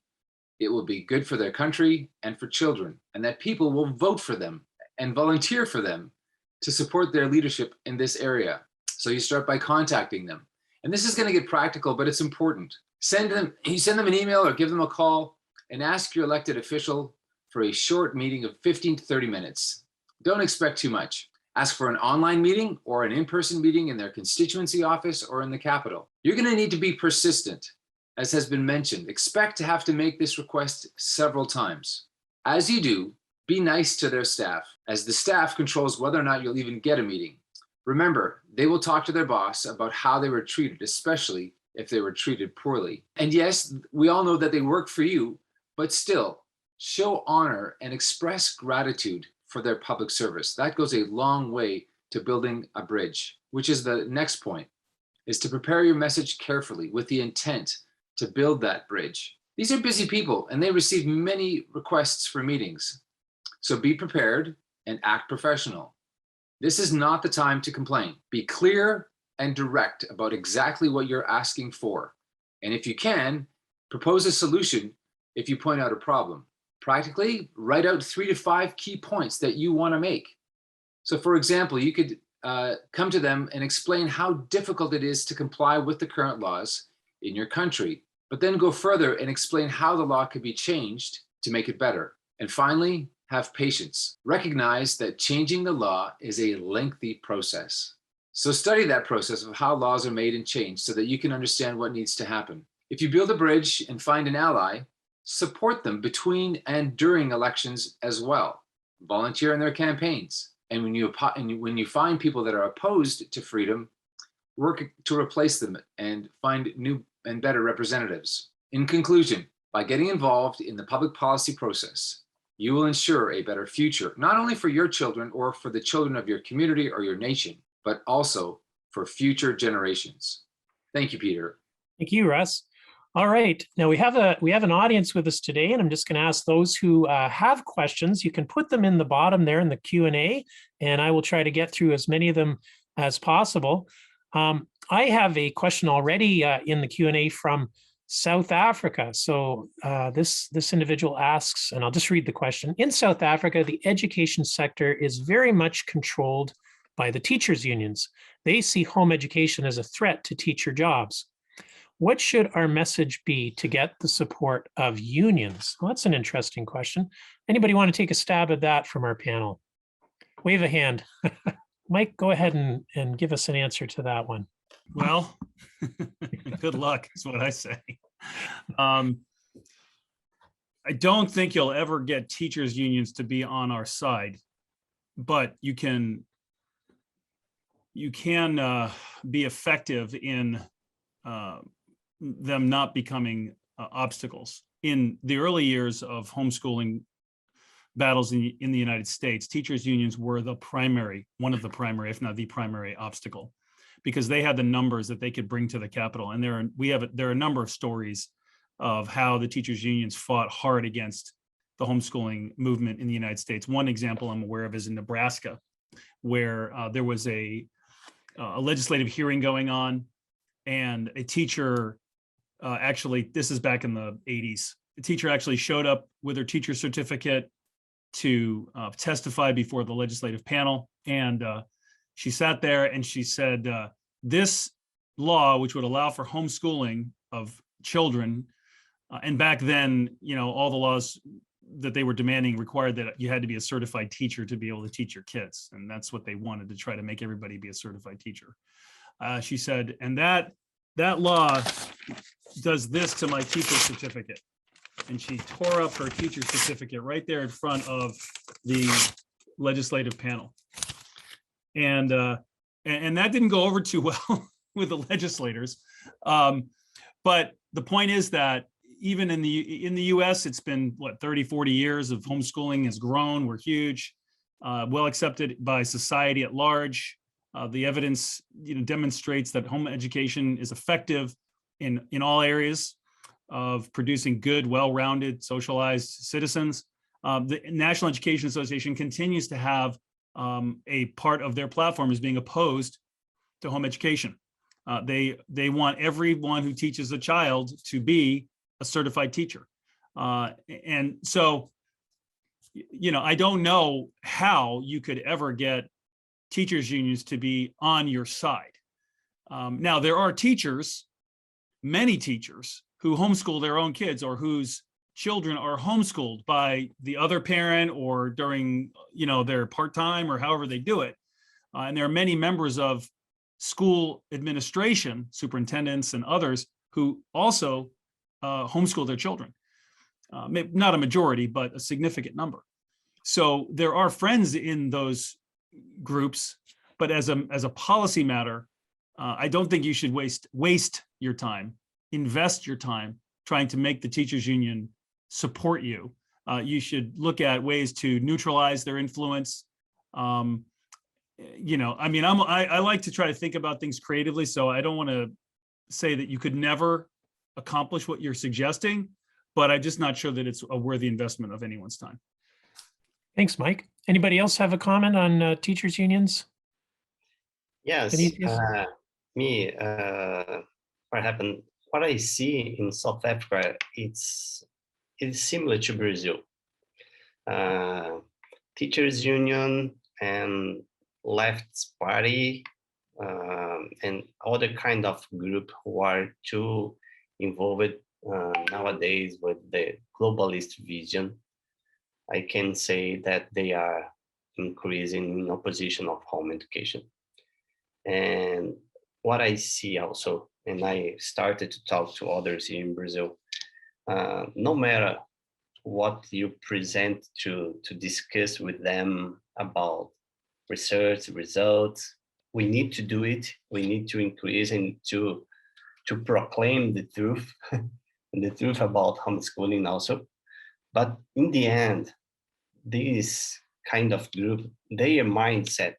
it will be good for their country and for children, and that people will vote for them and volunteer for them to support their leadership in this area. So you start by contacting them. And this is going to get practical, but it's important. Send them an email or give them a call and ask your elected official for a short meeting of 15 to 30 minutes. Don't expect too much. Ask for an online meeting or an in-person meeting in their constituency office or in the Capitol. You're going to need to be persistent. As has been mentioned, expect to have to make this request several times. As you do, be nice to their staff, as the staff controls whether or not you'll even get a meeting. Remember, they will talk to their boss about how they were treated, especially if they were treated poorly. And yes, we all know that they work for you, but still, show honor and express gratitude for their public service. That goes a long way to building a bridge, which is the next point, is to prepare your message carefully with the intent to build that bridge. These are busy people and they receive many requests for meetings. So be prepared and act professional. This is not the time to complain. Be clear and direct about exactly what you're asking for. And if you can, propose a solution if you point out a problem. Practically, write out 3 to 5 key points that you want to make. So for example, you could come to them and explain how difficult it is to comply with the current laws in your country, but then go further and explain how the law could be changed to make it better. And finally, have patience. Recognize that changing the law is a lengthy process. So study that process of how laws are made and changed so that you can understand what needs to happen. If you build a bridge and find an ally, support them between and during elections as well. Volunteer in their campaigns. And when you find people that are opposed to freedom, work to replace them and find new and better representatives. In conclusion, by getting involved in the public policy process, you will ensure a better future, not only for your children or for the children of your community or your nation, but also for future generations. Thank you, Peter. Thank you, Russ. All right, now we have an audience with us today, and I'm just going to ask those who have questions. You can put them in the bottom there in the Q&A, and I will try to get through as many of them as possible. I have a question already in the Q&A from South Africa. So this individual asks, and I'll just read the question. In South Africa, the education sector is very much controlled by the teachers' unions. They see home education as a threat to teacher jobs. What should our message be to get the support of unions? Well, that's an interesting question. Anybody want to take a stab at that from our panel? Wave a hand. Mike, go ahead and give us an answer to that one. Well, good luck is what I say. I don't think you'll ever get teachers' unions to be on our side, but you can be effective in them not becoming obstacles. In the early years of homeschooling battles in the United States, teachers' unions were one of the primary, if not the primary obstacle, because they had the numbers that they could bring to the Capitol. And there are a number of stories of how the teachers' unions fought hard against the homeschooling movement in the United States. One example I'm aware of is in Nebraska, where there was a legislative hearing going on, and a teacher actually, this is back in the 80s, the teacher actually showed up with her teacher certificate to testify before the legislative panel. And she sat there and she said, this law, which would allow for homeschooling of children, and back then, all the laws that they were demanding required that you had to be a certified teacher to be able to teach your kids. And that's what they wanted, to try to make everybody be a certified teacher. She said, and that law does this to my teacher certificate. And she tore up her teacher certificate right there in front of the legislative panel. And that didn't go over too well with the legislators. But the point is that even in the US, it's been what, 30, 40 years of homeschooling has grown. We're huge, well accepted by society at large. The evidence, demonstrates that home education is effective in all areas of producing good, well-rounded, socialized citizens. The National Education Association continues to have a part of their platform as being opposed to home education. They want everyone who teaches a child to be a certified teacher. And so, I don't know how you could ever get teachers unions to be on your side. Now, there are teachers, many teachers, who homeschool their own kids or whose children are homeschooled by the other parent or during, their part-time or however they do it. And there are many members of school administration, superintendents and others, who also homeschool their children. Not a majority, but a significant number. So there are friends in those groups, but as a policy matter, I don't think you should waste your time, invest your time trying to make the teachers union support you. You should look at ways to neutralize their influence. I like to try to think about things creatively, so I don't want to say that you could never accomplish what you're suggesting, but I'm just not sure that it's a worthy investment of anyone's time. Thanks, Mike. Anybody else have a comment on teachers unions? Yes, what I see in South Africa, it's similar to Brazil. Teachers union and left party and other kind of group who are too involved nowadays with the globalist vision. I can say that they are increasing in opposition of home education. And what I see also, and I started to talk to others here in Brazil, no matter what you present to discuss with them about research, results, we need to do it. We need to increase and to proclaim the truth, the truth about homeschooling also. But in the end, this kind of group, their mindset,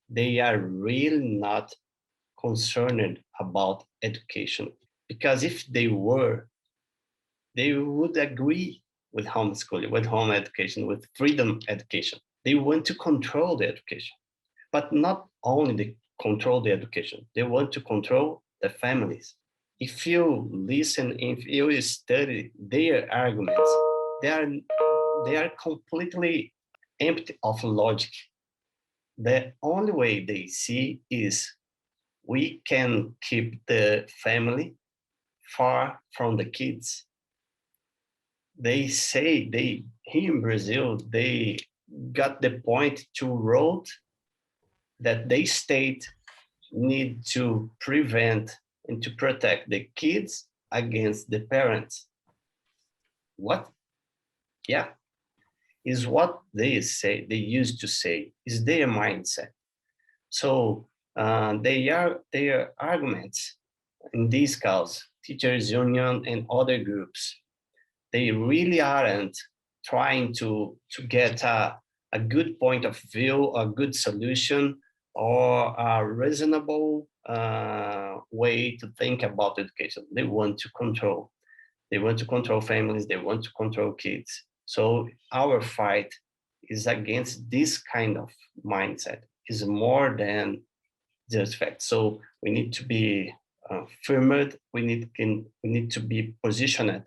they are really not concerned about education. Because if they were, they would agree with homeschooling, with home education, with freedom education. They want to control the education, but not only control the education, they want to control the families. If you listen, if you study their arguments, they are completely empty of logic. The only way they see is we can keep the family far from the kids. They say here in Brazil, they got the point to wrote that the state need to prevent and to protect the kids against the parents. What? Yeah, is what they say, they used to say, is their mindset. So their arguments in this cause, teachers union and other groups, they really aren't trying to get a good point of view, a good solution, or a reasonable way to think about education. They want to control. They want to control families. They want to control kids. So our fight is against this kind of mindset. Is more than just fact. So we need to be firmed. We need to be positioned.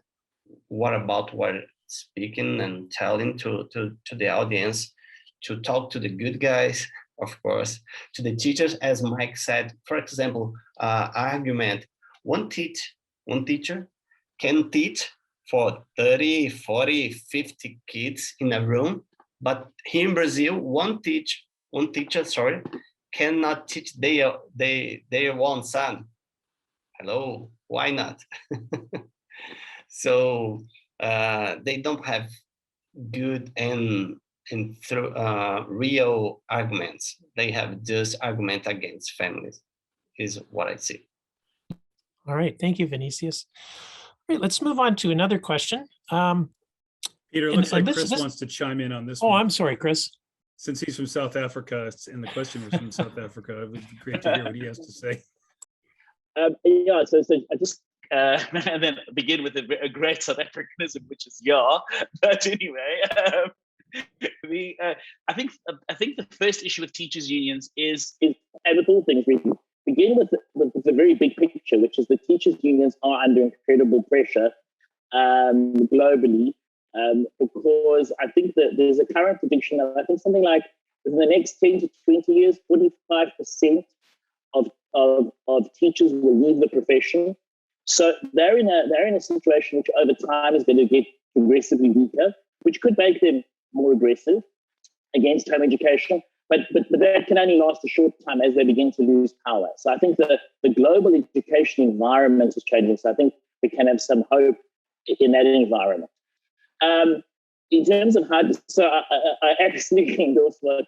What about what speaking and telling to the audience, to talk to the good guys, of course, to the teachers, as Mike said. For example, argument: one teacher can teach for 30, 40, 50 kids in a room, but here in Brazil, one teacher cannot teach their one son. Hello, why not? So they don't have good and real arguments. They have just argument against families, is what I see. All right, thank you, Vinicius. Great, let's move on to another question. Peter, it And- looks like and this- Chris this- wants to chime in on this Oh, one. I'm sorry, Chris. Since he's from South Africa and the question was from South Africa, it would be great to hear what he has to say. Yeah, so I just and then begin with a great South Africanism, which is yeah. But anyway, I think the first issue with teachers' unions is and with all things we begin with the very big picture, which is the teachers' unions are under incredible pressure globally, because I think that there's a current prediction that I think something like in the next 10 to 20 years, 45% of teachers will leave the profession. So they're in a situation which over time is going to get progressively weaker, which could make them more aggressive against home education. But that can only last a short time as they begin to lose power. So I think the global education environment is changing. So I think we can have some hope in that environment. In terms of how, so I absolutely endorse what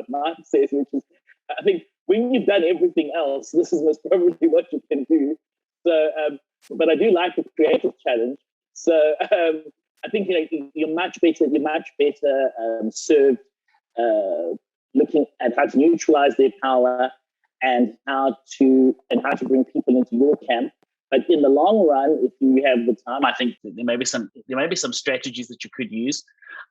Mark says, which is I think when you've done everything else, this is most probably what you can do. So, but I do like the creative challenge. So I think you're much better served looking at how to neutralize their power and how to bring people into your camp. But in the long run, if you have the time, I think there may be some strategies that you could use.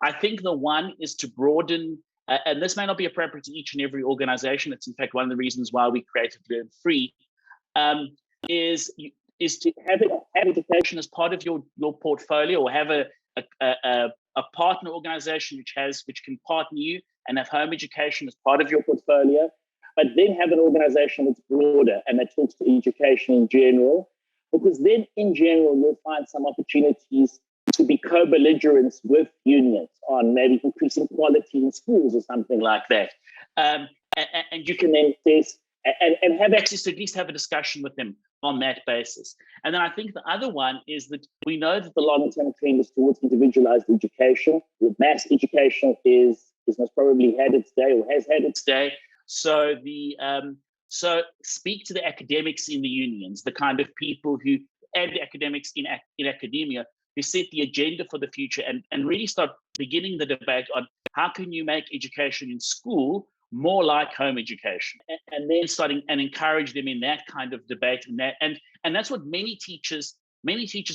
I think the one is to broaden, and this may not be appropriate to each and every organization. It's in fact one of the reasons why we created Learn Free, is to have education as part of your portfolio, or have a partner organization which can partner you and have home education as part of your portfolio, but then have an organization that's broader and that talks to education in general, because then in general you'll find some opportunities to be co-belligerents with unions on maybe increasing quality in schools or something like that. And you can then face and have access to at least have a discussion with them on that basis. And then I think the other one is that we know that the long-term trend is towards individualized education. The mass education is most probably had its day or has had its day. So so speak to the academics in the unions, the kind of people and academics in academia who set the agenda for the future, and really start beginning the debate on how can you make education in school more like home education, and then starting and encourage them in that kind of debate. And that's what many teachers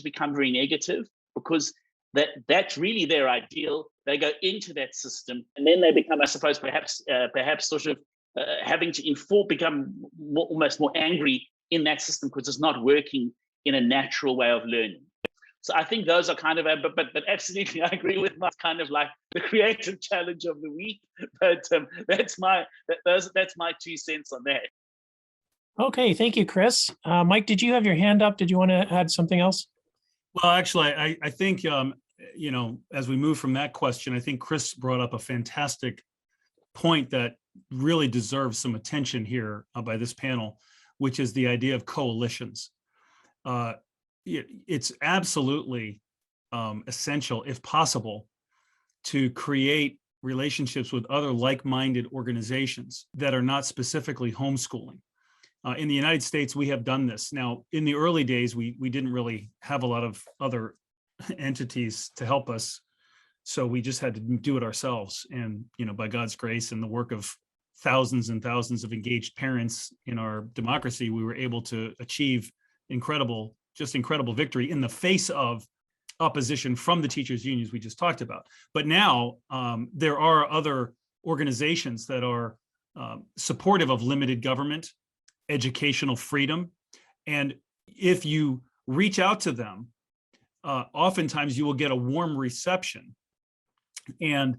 become very negative, because that's really their ideal. They go into that system and then they become, I suppose, perhaps sort of having to become almost more angry in that system because it's not working in a natural way of learning. So I think those are kind of, but absolutely, I agree with my kind of like the creative challenge of the week. But that's my 2 cents on that. Okay, thank you, Chris. Mike, did you have your hand up? Did you want to add something else? Well, actually, I think, as we move from that question, I think Chris brought up a fantastic point that really deserves some attention here by this panel, which is the idea of coalitions. It's absolutely essential, if possible, to create relationships with other like-minded organizations that are not specifically homeschooling. In the United States, we have done this. Now, in the early days, we didn't really have a lot of other entities to help us, so we just had to do it ourselves. And by God's grace and the work of thousands and thousands of engaged parents in our democracy, we were able to achieve incredible victory in the face of opposition from the teachers' unions we just talked about. But now there are other organizations that are supportive of limited government, educational freedom. And if you reach out to them, oftentimes you will get a warm reception. And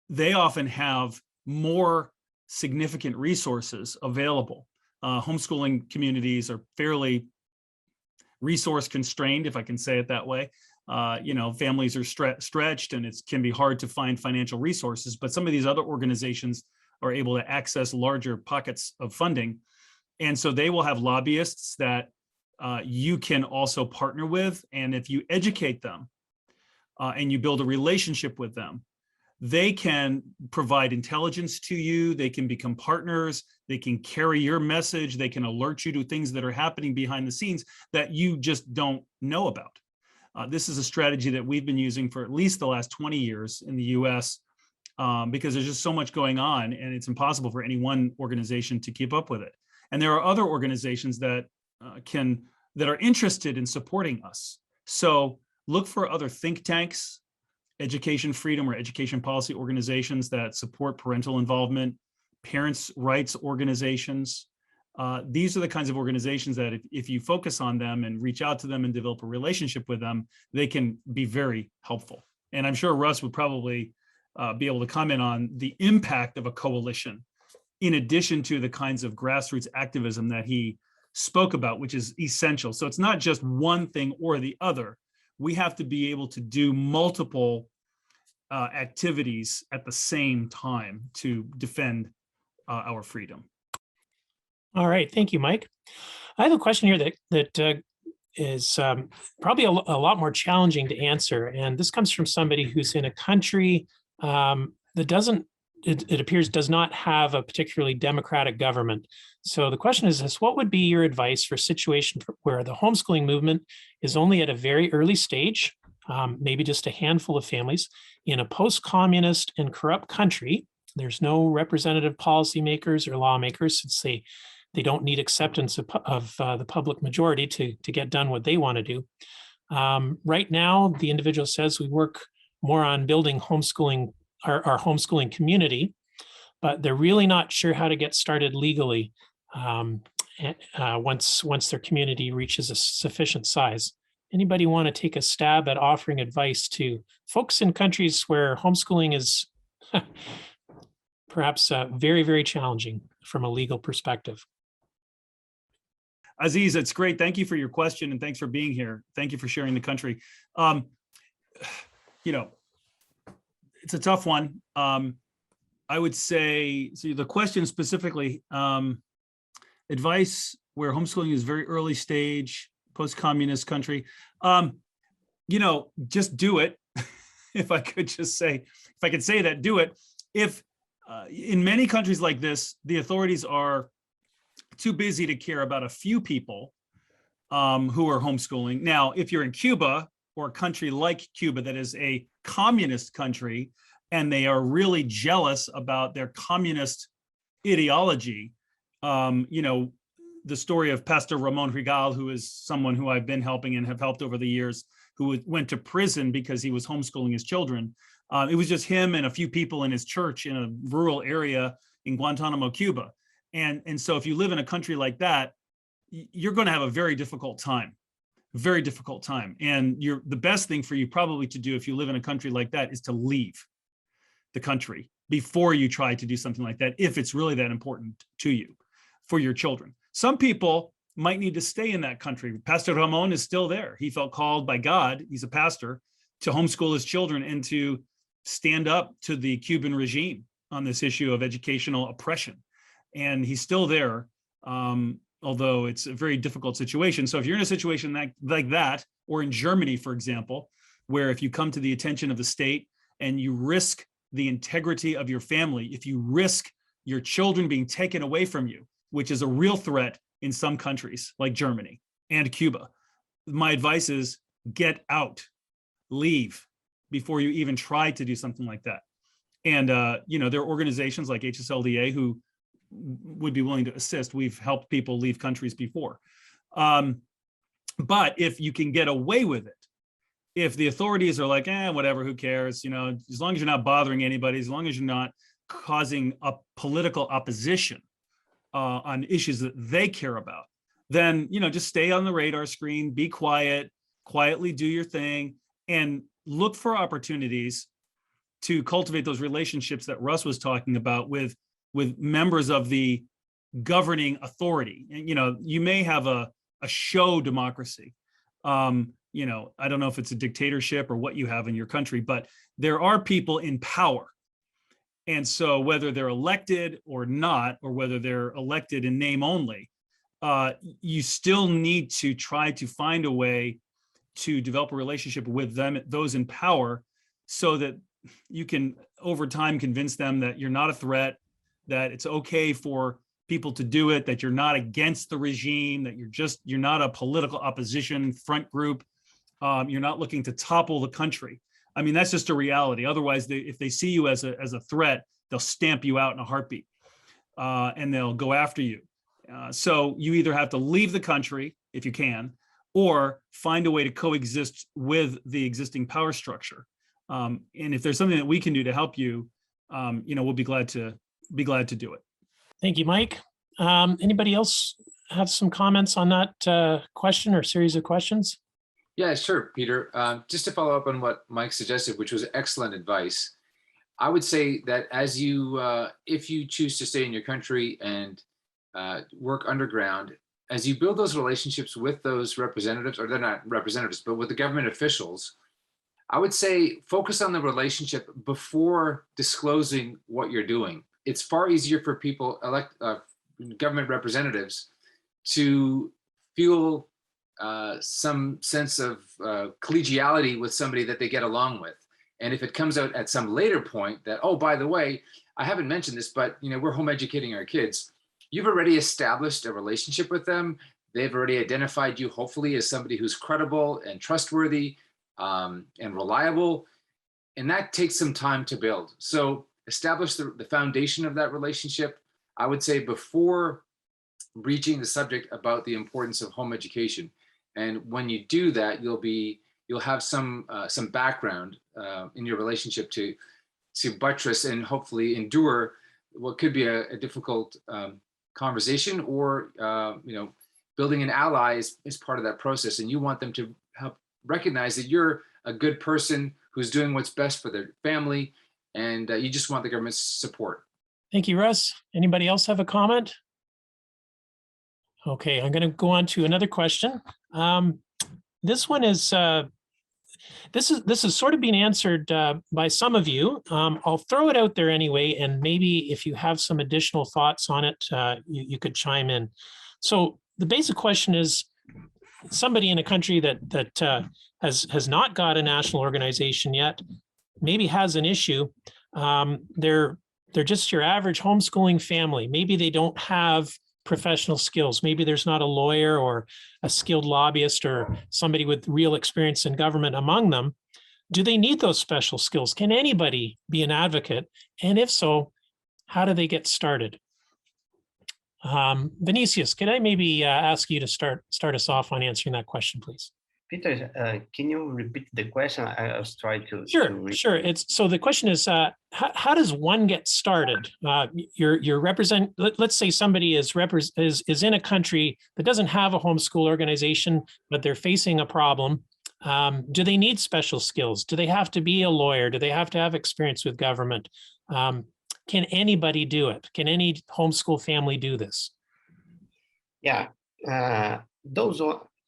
they often have more significant resources available. Homeschooling communities are fairly resource constrained, if I can say it that way. Families are stretched, and it can be hard to find financial resources, but some of these other organizations are able to access larger pockets of funding. And so they will have lobbyists that you can also partner with. And if you educate them and you build a relationship with them, They can provide intelligence to you. They can become partners. They can carry your message. They can alert you to things that are happening behind the scenes that you just don't know about. This is a strategy that we've been using for at least the last 20 years in the US, because there's just so much going on and it's impossible for any one organization to keep up with it. And there are other organizations that are interested in supporting us. So look for other think tanks, education freedom or education policy organizations that support parental involvement, parents' rights organizations. These are the kinds of organizations that if you focus on them and reach out to them and develop a relationship with them, they can be very helpful. And I'm sure Russ would probably be able to comment on the impact of a coalition, in addition to the kinds of grassroots activism that he spoke about, which is essential. So it's not just one thing or the other. We have to be able to do multiple activities at the same time to defend our freedom. All right, thank you, Mike. I have a question here that is probably a lot more challenging to answer, and this comes from somebody who's in a country that doesn't, it appears, does not have a particularly democratic government. So the question is this: what would be your advice for a situation where the homeschooling movement is only at a very early stage, maybe just a handful of families, in a post-communist and corrupt country? There's no representative policymakers or lawmakers, since they don't need acceptance of the public majority to get done what they want to do. Right now, the individual says we work more on building homeschooling, our homeschooling community, but they're really not sure how to get started legally once their community reaches a sufficient size. Anybody want to take a stab at offering advice to folks in countries where homeschooling is perhaps very, very challenging from a legal perspective? Aziz, it's great. Thank you for your question and thanks for being here. Thank you for sharing the country. You know, it's a tough one. I would say, so the question specifically, advice where homeschooling is very early stage, post-communist country, you know, just do it. If I could say that, do it. If in many countries like this, the authorities are too busy to care about a few people who are homeschooling. Now, if you're in Cuba or a country like Cuba that is a communist country and they are really jealous about their communist ideology, you know, the story of Pastor Ramon Rigal, who is someone who I've been helping and have helped over the years, who went to prison because he was homeschooling his children. It was just him and a few people in his church in a rural area in Guantanamo, Cuba. And so if you live in a country like that, you're going to have a very difficult time. And the best thing for you probably to do if you live in a country like that is to leave the country before you try to do something like that, if it's really that important to you for your children. Some people might need to stay in that country. Pastor Ramon is still there. He felt called by God, he's a pastor, to homeschool his children and to stand up to the Cuban regime on this issue of educational oppression. And he's still there, although it's a very difficult situation. So if you're in a situation like that, or in Germany, for example, where if you come to the attention of the state and you risk the integrity of your family, if you risk your children being taken away from you, which is a real threat in some countries like Germany and Cuba, my advice is get out, leave before you even try to do something like that. And you know, there are organizations like HSLDA who would be willing to assist. We've helped people leave countries before. But if you can get away with it, if the authorities are like, whatever, who cares, you know, as long as you're not bothering anybody, as long as you're not causing a political opposition on issues that they care about, then, you know, just stay on the radar screen, be quiet, quietly do your thing, and look for opportunities to cultivate those relationships that Russ was talking about with members of the governing authority. And, you know, you may have a show democracy. You know, I don't know if it's a dictatorship or what you have in your country, but there are people in power. And so whether they're elected or not, or whether they're elected in name only, you still need to try to find a way to develop a relationship with them, those in power, so that you can over time convince them that you're not a threat, that it's okay for people to do it, that you're not against the regime, that you're not a political opposition front group. You're not looking to topple the country. I mean, that's just a reality. Otherwise, if they see you as a threat, they'll stamp you out in a heartbeat, and they'll go after you. So you either have to leave the country if you can, or find a way to coexist with the existing power structure. And if there's something that we can do to help you, we'll be glad to do it. Thank you, Mike. Anybody else have some comments on that question or series of questions? Yeah, sure, Peter. Just to follow up on what Mike suggested, which was excellent advice, I would say that as you, if you choose to stay in your country and work underground, as you build those relationships with those representatives, or they're not representatives, but with the government officials, I would say focus on the relationship before disclosing what you're doing. It's far easier for people, government representatives, to feel some sense of collegiality with somebody that they get along with. And if it comes out at some later point that, oh, by the way, I haven't mentioned this, but we're home educating our kids, you've already established a relationship with them. They've already identified you, hopefully, as somebody who's credible and trustworthy and reliable. And that takes some time to build. So establish the foundation of that relationship, I would say, before reaching the subject about the importance of home education. And when you do that, you'll have some background in your relationship to buttress and hopefully endure what could be a difficult conversation, or building an ally is part of that process. And you want them to help recognize that you're a good person who's doing what's best for their family, and you just want the government's support. Thank you, Russ. Anybody else have a comment? Okay, I'm going to go on to another question. This one is this is sort of being answered by some of you. I'll throw it out there anyway, and maybe if you have some additional thoughts on it, you could chime in. So the basic question is, somebody in a country that has not got a national organization yet, maybe has an issue. They're just your average homeschooling family. Maybe they don't have professional skills. Maybe there's not a lawyer or a skilled lobbyist or somebody with real experience in government among them. Do they need those special skills? Can anybody be an advocate? And if so, how do they get started? Vinicius, could I maybe ask you to start us off on answering that question, please? Peter, can you repeat the question? I was trying to. Sure. So the question is, how does one get started? Let's say somebody is in a country that doesn't have a homeschool organization, but they're facing a problem. Do they need special skills? Do they have to be a lawyer? Do they have to have experience with government? Can anybody do it? Can any homeschool family do this? Yeah,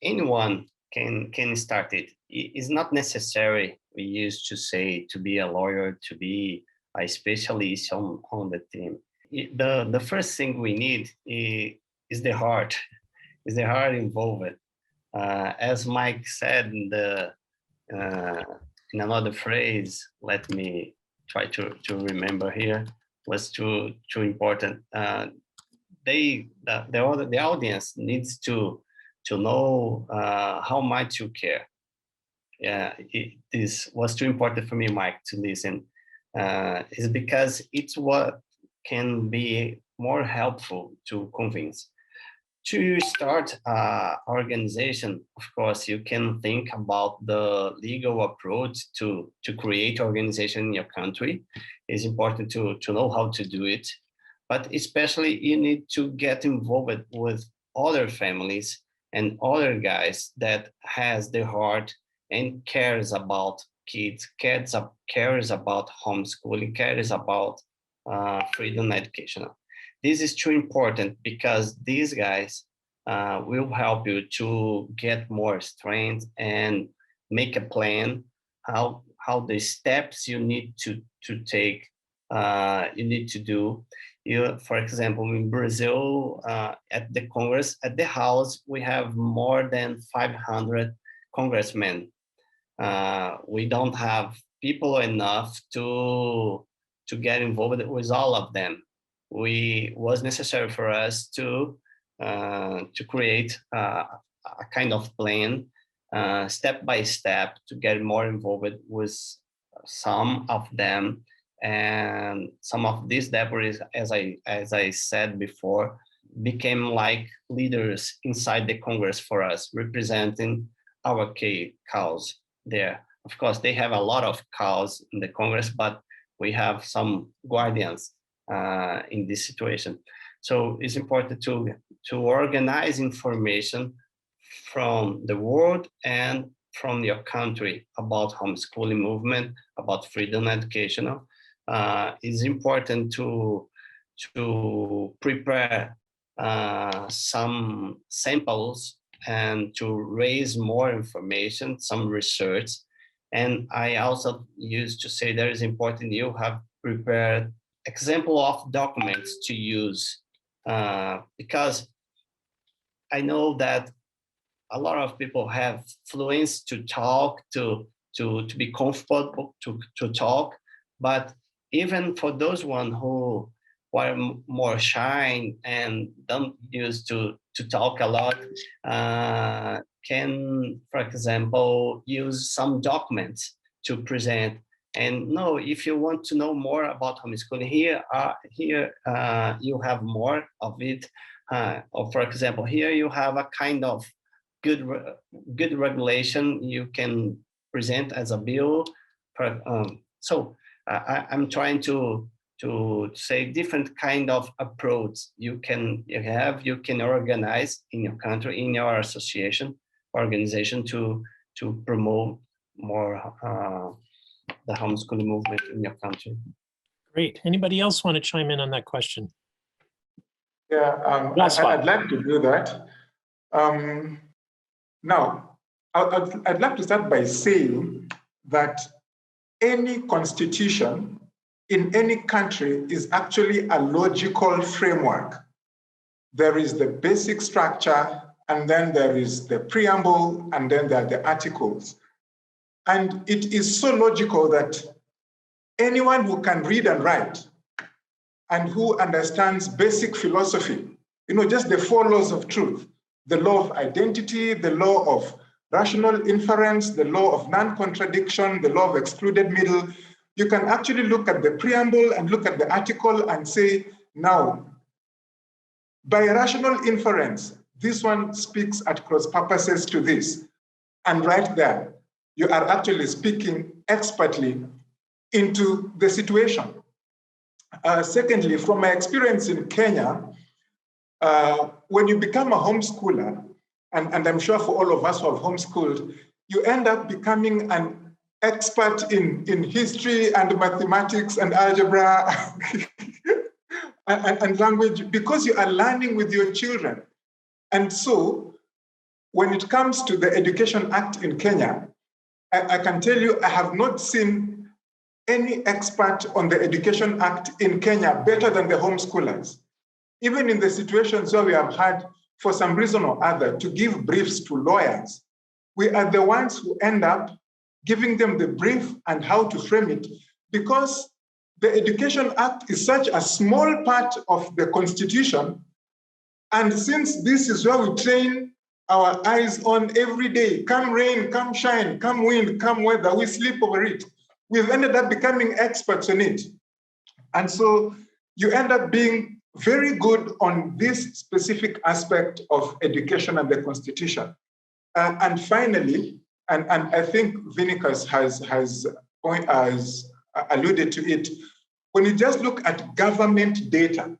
anyone can start it. It's not necessary, we used to say, to be a lawyer, to be a specialist on the team. The first thing we need is the heart, involved. As Mike said in another phrase, let me try to remember here, was too important. The audience needs to know how much you care. Yeah, this was too important for me, Mike, to listen. Is because it's what can be more helpful to convince. To start an organization, of course, you can think about the legal approach to create organization in your country. It's important to know how to do it, but especially you need to get involved with other families and other guys that has the heart and cares about kids, cares about homeschooling, cares about freedom education. This is too important because these guys will help you to get more strength and make a plan how the steps you need to take, you need to do. For example, in Brazil, at the Congress, at the House, we have more than 500 congressmen. We don't have people enough to get involved with all of them. Was necessary for us to create a kind of plan, step by step, to get more involved with some of them. And some of these deputies, as I said before, became like leaders inside the Congress for us, representing our cause there. Of course, they have a lot of cause in the Congress, but we have some guardians in this situation. So it's important to organize information from the world and from your country about homeschooling movement, about freedom education. It's important to prepare some samples and to raise more information, some research. And I also used to say that it's important you have prepared example of documents to use, because I know that a lot of people have fluency to talk, to be comfortable to talk, but even for those one who are more shy and don't used to talk a lot, can, for example, use some documents to present. And no, if you want to know more about homeschooling, here you have more of it. Or for example, here you have a kind of good regulation you can present as a bill. So I'm trying to say different kind of approach you can organize in your country, in your organization to promote more the homeschooling movement in your country. Great. Anybody else want to chime in on that question? Yeah, I'd like to do that. Now, I'd like to start by saying that any constitution in any country is actually a logical framework. There is the basic structure, and then there is the preamble, and then there are the articles. And it is so logical that anyone who can read and write and who understands basic philosophy, just the 4 laws of truth, the law of identity, the law of rational inference, the law of non-contradiction, the law of excluded middle, you can actually look at the preamble and look at the article and say, now, by rational inference, this one speaks at cross purposes to this. And right there, you are actually speaking expertly into the situation. Secondly, from my experience in Kenya, when you become a homeschooler, and I'm sure for all of us who have homeschooled, you end up becoming an expert in history and mathematics and algebra and language, because you are learning with your children. And so when it comes to the Education Act in Kenya, I can tell you, I have not seen any expert on the Education Act in Kenya better than the homeschoolers. Even in the situations where we have had, for some reason or other, to give briefs to lawyers, we are the ones who end up giving them the brief and how to frame it, because the Education Act is such a small part of the Constitution. And since this is where we train our eyes on every day, come rain, come shine, come wind, come weather, we sleep over it. We've ended up becoming experts on it. And so you end up being very good on this specific aspect of education and the Constitution. And finally, and I think Vinicus has alluded to it, when you just look at government data,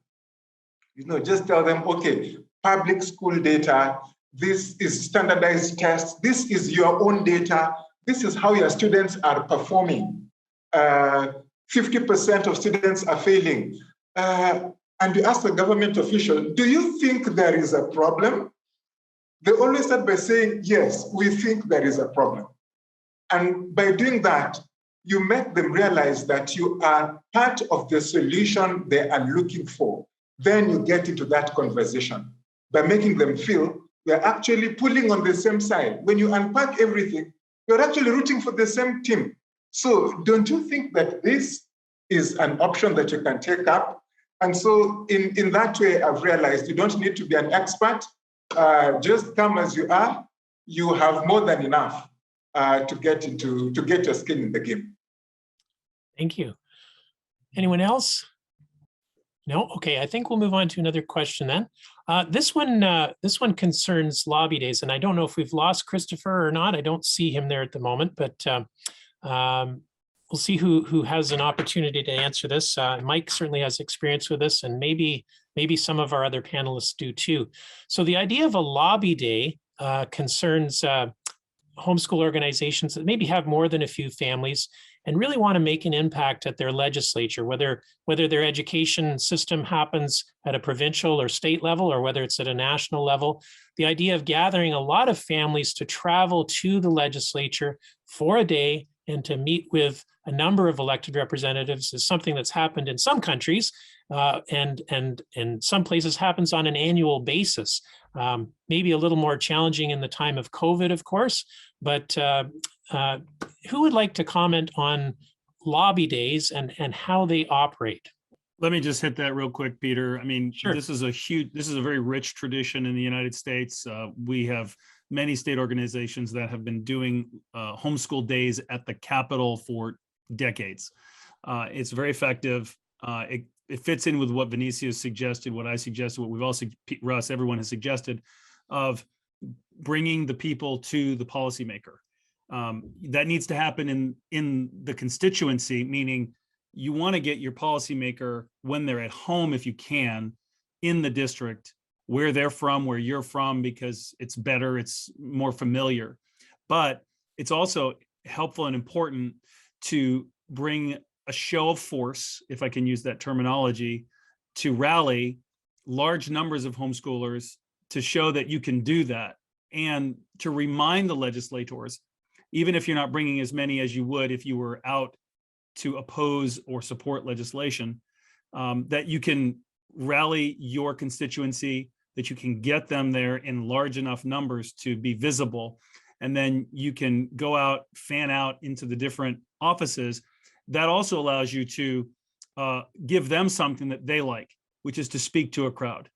just tell them, okay, public school data, this is standardized tests, this is your own data, this is how your students are performing. 50% of students are failing. And you ask a government official, do you think there is a problem? They always start by saying, yes, we think there is a problem. And by doing that, you make them realize that you are part of the solution they are looking for. Then you get into that conversation by making them feel you're actually pulling on the same side. When you unpack everything, you're actually rooting for the same team. So don't you think that this is an option that you can take up? And so in that way, I've realized you don't need to be an expert. Just come as you are. You have more than enough to get your skin in the game. Thank you. Anyone else? No? Okay, I think we'll move on to another question then. This one concerns lobby days, and I don't know if we've lost Christopher or not. I don't see him there at the moment, but we'll see who has an opportunity to answer this. Mike certainly has experience with this, and maybe some of our other panelists do too. So the idea of a lobby day concerns homeschool organizations that maybe have more than a few families and really want to make an impact at their legislature, whether their education system happens at a provincial or state level, or whether it's at a national level. The idea of gathering a lot of families to travel to the legislature for a day and to meet with a number of elected representatives is something that's happened in some countries, and in some places happens on an annual basis. Maybe a little more challenging in the time of COVID, of course, but who would like to comment on lobby days and how they operate? Let me just hit that real quick, Peter. I mean, Sure. this is a very rich tradition in the United States. We have many state organizations that have been doing homeschool days at the Capitol for decades. It's very effective. It fits in with what Vinicio suggested, what I suggested, what we've also, Russ, everyone has suggested, of bringing the people to the policymaker. That needs to happen in the constituency, meaning you want to get your policymaker when they're at home, if you can, in the district, where they're from, where you're from, because it's better, it's more familiar. But it's also helpful and important to bring a show of force, if I can use that terminology, to rally large numbers of homeschoolers to show that you can do that, and to remind the legislators, even if you're not bringing as many as you would if you were out to oppose or support legislation, that you can rally your constituency, that you can get them there in large enough numbers to be visible, and then you can go out, fan out into the different offices. That also allows you to give them something that they like, which is to speak to a crowd.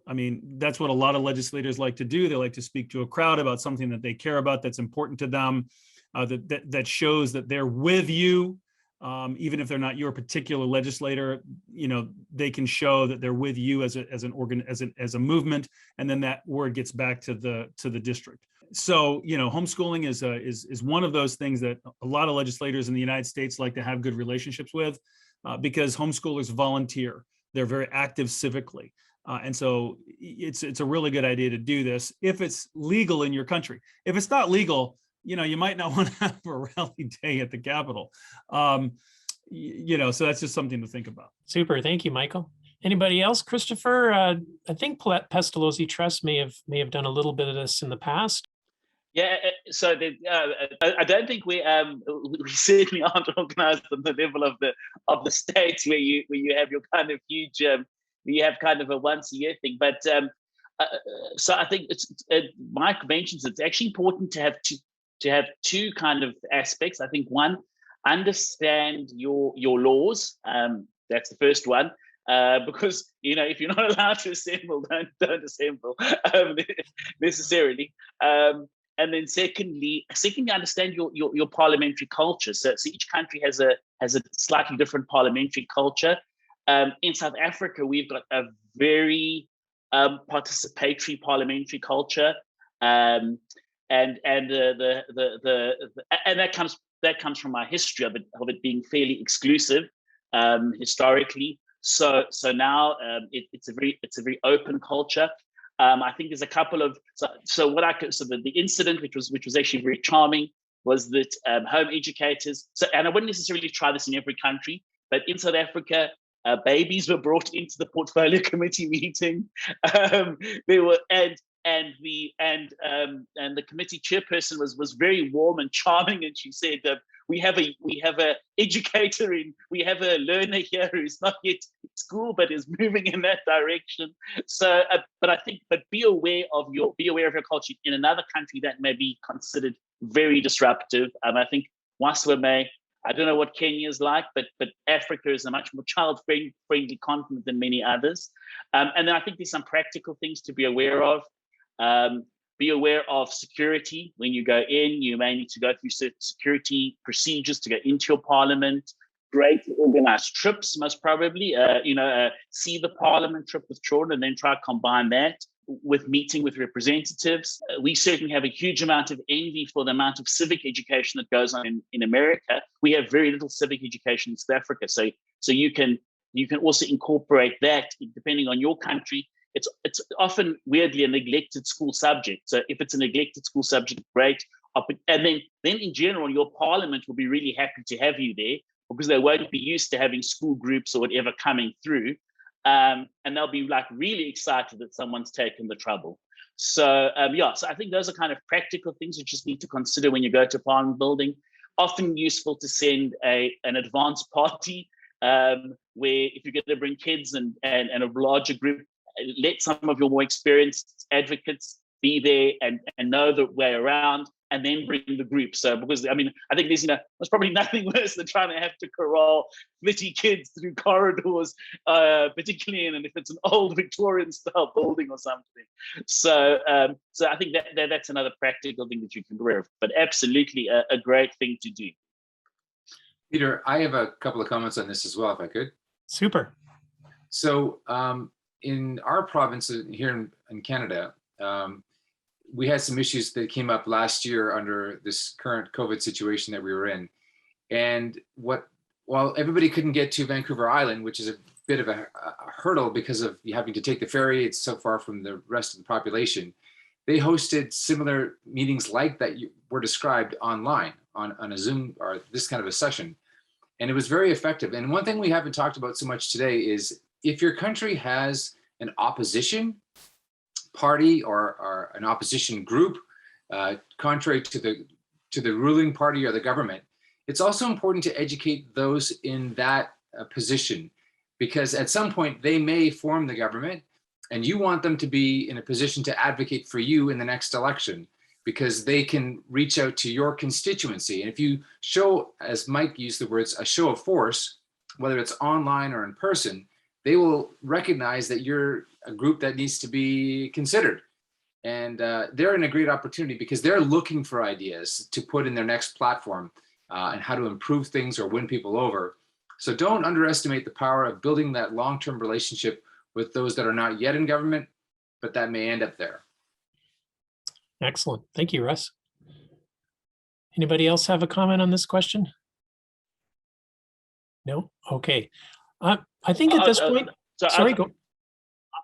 I mean, that's what a lot of legislators like to do. They like to speak to a crowd about something that they care about, that's important to them, that shows that they're with you. Even if they're not your particular legislator, you know, they can show that they're with you as a movement, and then that word gets back to the district. So, you know, homeschooling is one of those things that a lot of legislators in the United States like to have good relationships with, because homeschoolers volunteer. They're very active civically. And so it's a really good idea to do this if it's legal in your country. If it's not legal, you know, you might not want to have a rally day at the Capitol. You know, so that's just something to think about. Super, thank you, Michael. Anybody else? Christopher, I think Pestalozzi Trust may have done a little bit of this in the past. Yeah, so I don't think we certainly aren't organized on the level of the states where you have your kind of huge you have kind of a once a year thing. But so I think Mike mentions it's actually important to have two kind of aspects. I think one, understand your laws. That's the first one. Because, you know, if you're not allowed to assemble, don't assemble necessarily. And then secondly, understand your parliamentary culture. So each country has a slightly different parliamentary culture. In South Africa, we've got a very participatory parliamentary culture, and that comes from our history of it being fairly exclusive historically. So now it's a very open culture. I think there's a couple of the incident which was actually very charming was that home educators. So, and I wouldn't necessarily try this in every country, but in South Africa, babies were brought into the portfolio committee meeting. They were and the committee chairperson was very warm and charming, and she said, we have a educator we have a learner here who's not yet in school but is moving in that direction. So, but be aware of your culture in another country that may be considered very disruptive. I think Waswame, I don't know what Kenya is like, but Africa is a much more child-friendly continent than many others. And then I think there's some practical things to be aware of. Be aware of security. When you go in, you may need to go through certain security procedures to go into your parliament. Great organized trips, most probably. See the parliament trip with children and then try to combine that with meeting with representatives. We certainly have a huge amount of envy for the amount of civic education that goes on in America. We have very little civic education in South Africa. So you can also incorporate that depending on your country. It's often weirdly a neglected school subject. So if it's a neglected school subject, great. And then in general, your parliament will be really happy to have you there because they won't be used to having school groups or whatever coming through. And they'll be like really excited that someone's taken the trouble. So so I think those are kind of practical things you just need to consider when you go to Parliament building. Often useful to send an advance party where if you're going to bring kids and a larger group, let some of your more experienced advocates be there and know the way around, and then bring the group. So because I think there's probably nothing worse than trying to have to corral 30 kids through corridors, particularly if it's an old Victorian style building or something. So I think that's another practical thing that you can be aware of. But absolutely a great thing to do. Peter, I have a couple of comments on this as well, if I could. Super. So in our province here in Canada, we had some issues that came up last year under this current COVID situation that we were in. And while everybody couldn't get to Vancouver Island, which is a bit of a hurdle because of you having to take the ferry, it's so far from the rest of the population, they hosted similar meetings like that were described online on a Zoom or this kind of a session. And it was very effective. And one thing we haven't talked about so much today is if your country has an opposition party or an opposition group, contrary to the ruling party or the government, it's also important to educate those in that position, because at some point they may form the government and you want them to be in a position to advocate for you in the next election, because they can reach out to your constituency. And if you show, as Mike used the words, a show of force, whether it's online or in person, they will recognize that you're a group that needs to be considered. And they're in a great opportunity because they're looking for ideas to put in their next platform and how to improve things or win people over. So don't underestimate the power of building that long-term relationship with those that are not yet in government, but that may end up there. Excellent. Thank you, Russ. Anybody else have a comment on this question? No? Okay. I think at this point, sorry, go.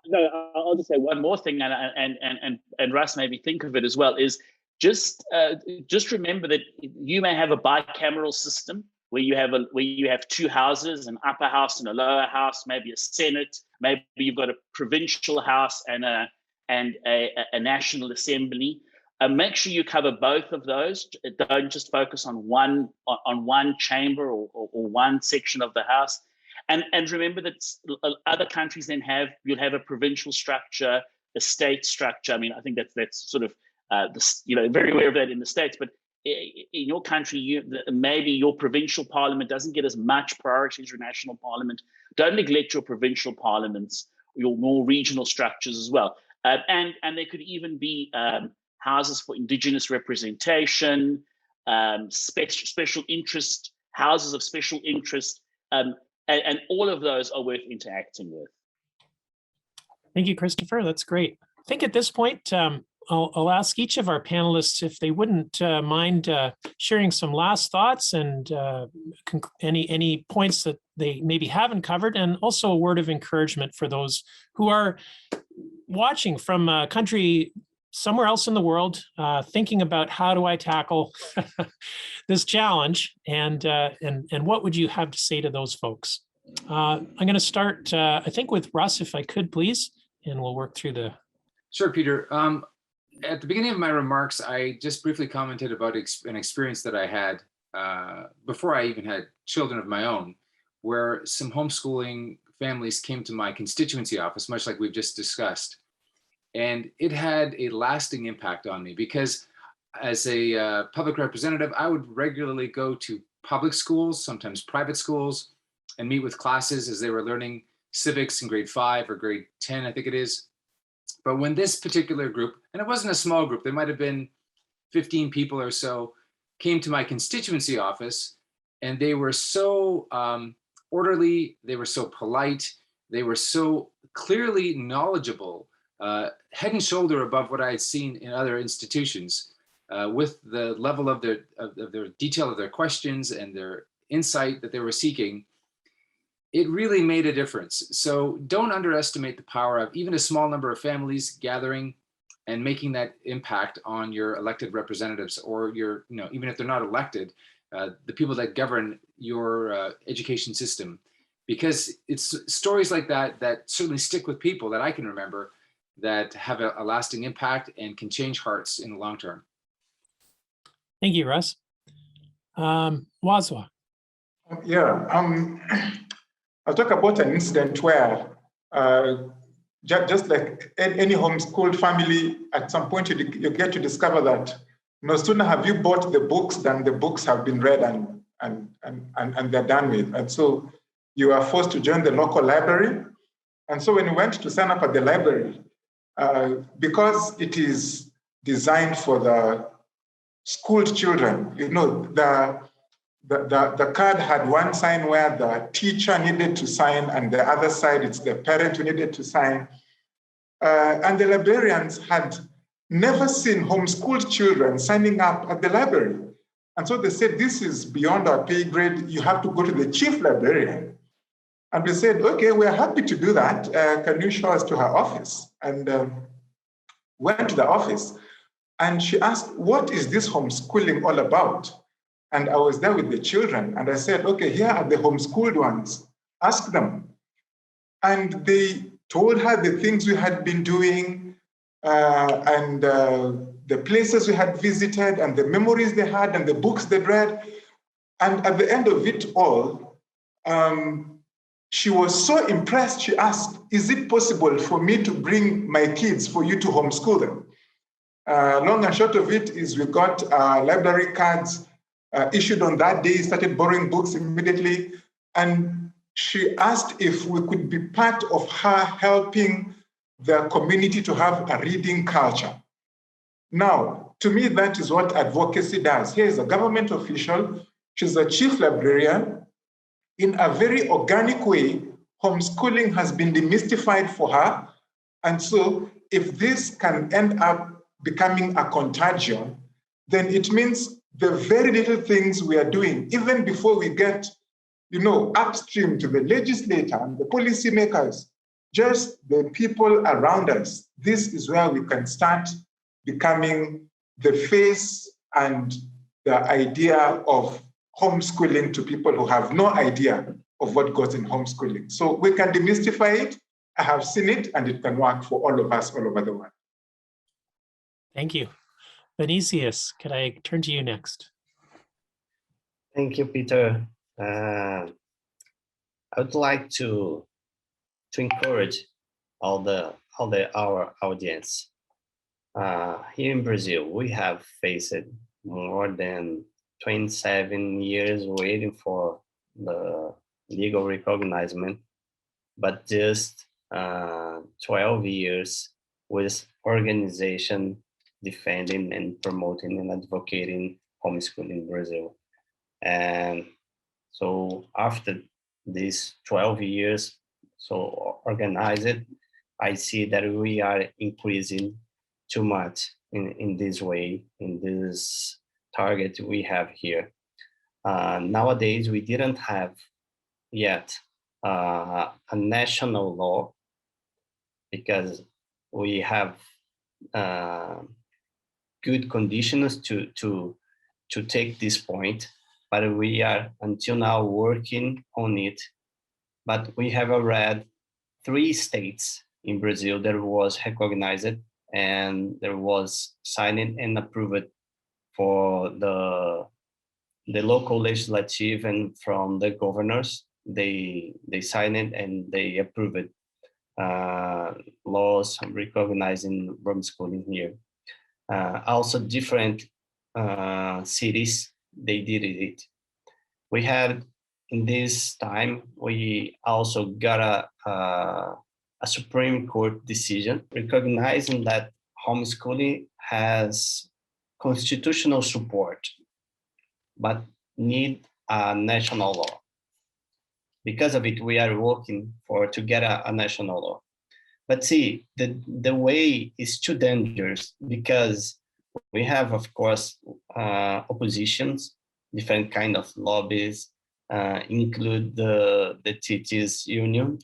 No, I'll just say one more thing, and Russ maybe think of it as well, is just remember that you may have a bicameral system where you have two houses, an upper house and a lower house, maybe a Senate, maybe you've got a provincial house and a national assembly. Make sure you cover both of those. Don't just focus on one chamber or one section of the house. And remember that other countries then you'll have a provincial structure, a state structure. I mean, I think that's sort of very aware of that in the States. But in your country, maybe your provincial parliament doesn't get as much priority as your national parliament. Don't neglect your provincial parliaments, your more regional structures as well. And there could even be houses for Indigenous representation, special interest, houses of special interest. And all of those are worth interacting with. Thank you, Christopher. That's great. I think at this point, I'll ask each of our panelists if they wouldn't mind sharing some last thoughts and any points that they maybe haven't covered, and also a word of encouragement for those who are watching from a country somewhere else in the world, thinking about how do I tackle this challenge, and what would you have to say to those folks? I'm going to start, I think, with Russ, if I could, please, and we'll work through the. Sure, Peter. At the beginning of my remarks, I just briefly commented about an experience that I had before I even had children of my own, where some homeschooling families came to my constituency office, much like we've just discussed. And it had a lasting impact on me because as a public representative, I would regularly go to public schools, sometimes private schools, and meet with classes as they were learning civics in grade 5 or grade 10, I think it is. But when this particular group, and it wasn't a small group, there might have been 15 people or so, came to my constituency office, and they were so orderly, they were so polite, they were so clearly knowledgeable, head and shoulder above what I had seen in other institutions, with the level of their detail of their questions and their insight that they were seeking. It really made a difference. So don't underestimate the power of even a small number of families gathering and making that impact on your elected representatives, or your, even if they're not elected, the people that govern your education system. Because it's stories like that that certainly stick with people that I can remember, that have a lasting impact and can change hearts in the long term. Thank you, Russ. Wazwa. Yeah, I'll talk about an incident where just like any homeschooled family, at some point you get to discover that no sooner have you bought the books than the books have been read and they're done with. And so you are forced to join the local library. And so when you went to sign up at the library, because it is designed for the schooled children, the card had one sign where the teacher needed to sign, and the other side, it's the parent who needed to sign. And the librarians had never seen homeschooled children signing up at the library. And so they said, this is beyond our pay grade. You have to go to the chief librarian. And we said, okay, we're happy to do that. Can you show us to her office? And went to the office. And she asked, what is this homeschooling all about? And I was there with the children, and I said, okay, here are the homeschooled ones. Ask them. And they told her the things we had been doing, and the places we had visited, and the memories they had, and the books they'd read. And at the end of it all, she was so impressed, she asked, is it possible for me to bring my kids for you to homeschool them? Long and short of it is we got library cards issued on that day, started borrowing books immediately. And she asked if we could be part of her helping the community to have a reading culture. Now, to me, that is what advocacy does. Here is a government official. She's a chief librarian. In a very organic way, homeschooling has been demystified for her. And so if this can end up becoming a contagion, then it means the very little things we are doing, even before we get, upstream to the legislator and the policymakers, just the people around us, this is where we can start becoming the face and the idea of homeschooling to people who have no idea of what goes in homeschooling. So we can demystify it. I have seen it, and it can work for all of us all over the world. Thank you. Vinicius, could I turn to you next? Thank you, Peter. I would like to encourage our audience. Here in Brazil, we have faced more than 27 years waiting for the legal recognition, but just 12 years with organization defending and promoting and advocating homeschooling in Brazil. And so after these 12 years, so organized, I see that we are increasing too much in this way, in this target we have here. Nowadays, we didn't have yet a national law, because we have good conditions to take this point, but we are until now working on it. But we have already 3 states in Brazil that was recognized and there was signed and approved for the local legislative, and from the governors, they signed it and they approved laws recognizing homeschooling here. Also different cities, they did it. We had, in this time, we also got a Supreme Court decision recognizing that homeschooling has constitutional support, but need a national law. Because of it, we are working to get a national law. But see, the way is too dangerous because we have, of course, oppositions, different kind of lobbies, include the teachers union.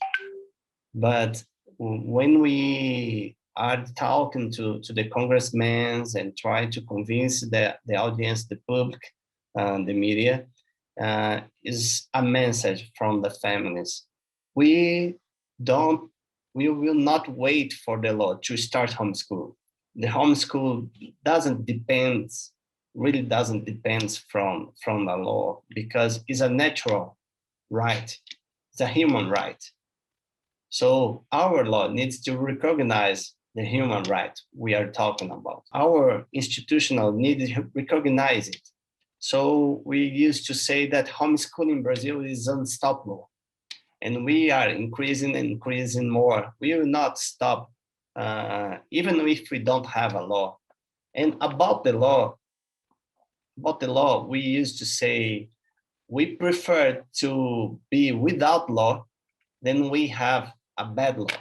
But when we are talking to the congressmen and try to convince the audience, the public, the media, is a message from the families. We will not wait for the law to start homeschool. The homeschool really doesn't depend from the law, because it's a natural right. It's a human right. So our law needs to recognize the human right we are talking about. Our institutional needs to recognize it. So we used to say that homeschooling in Brazil is unstoppable. And we are increasing more. We will not stop, even if we don't have a law. And about the law, we used to say, we prefer to be without law than we have a bad law.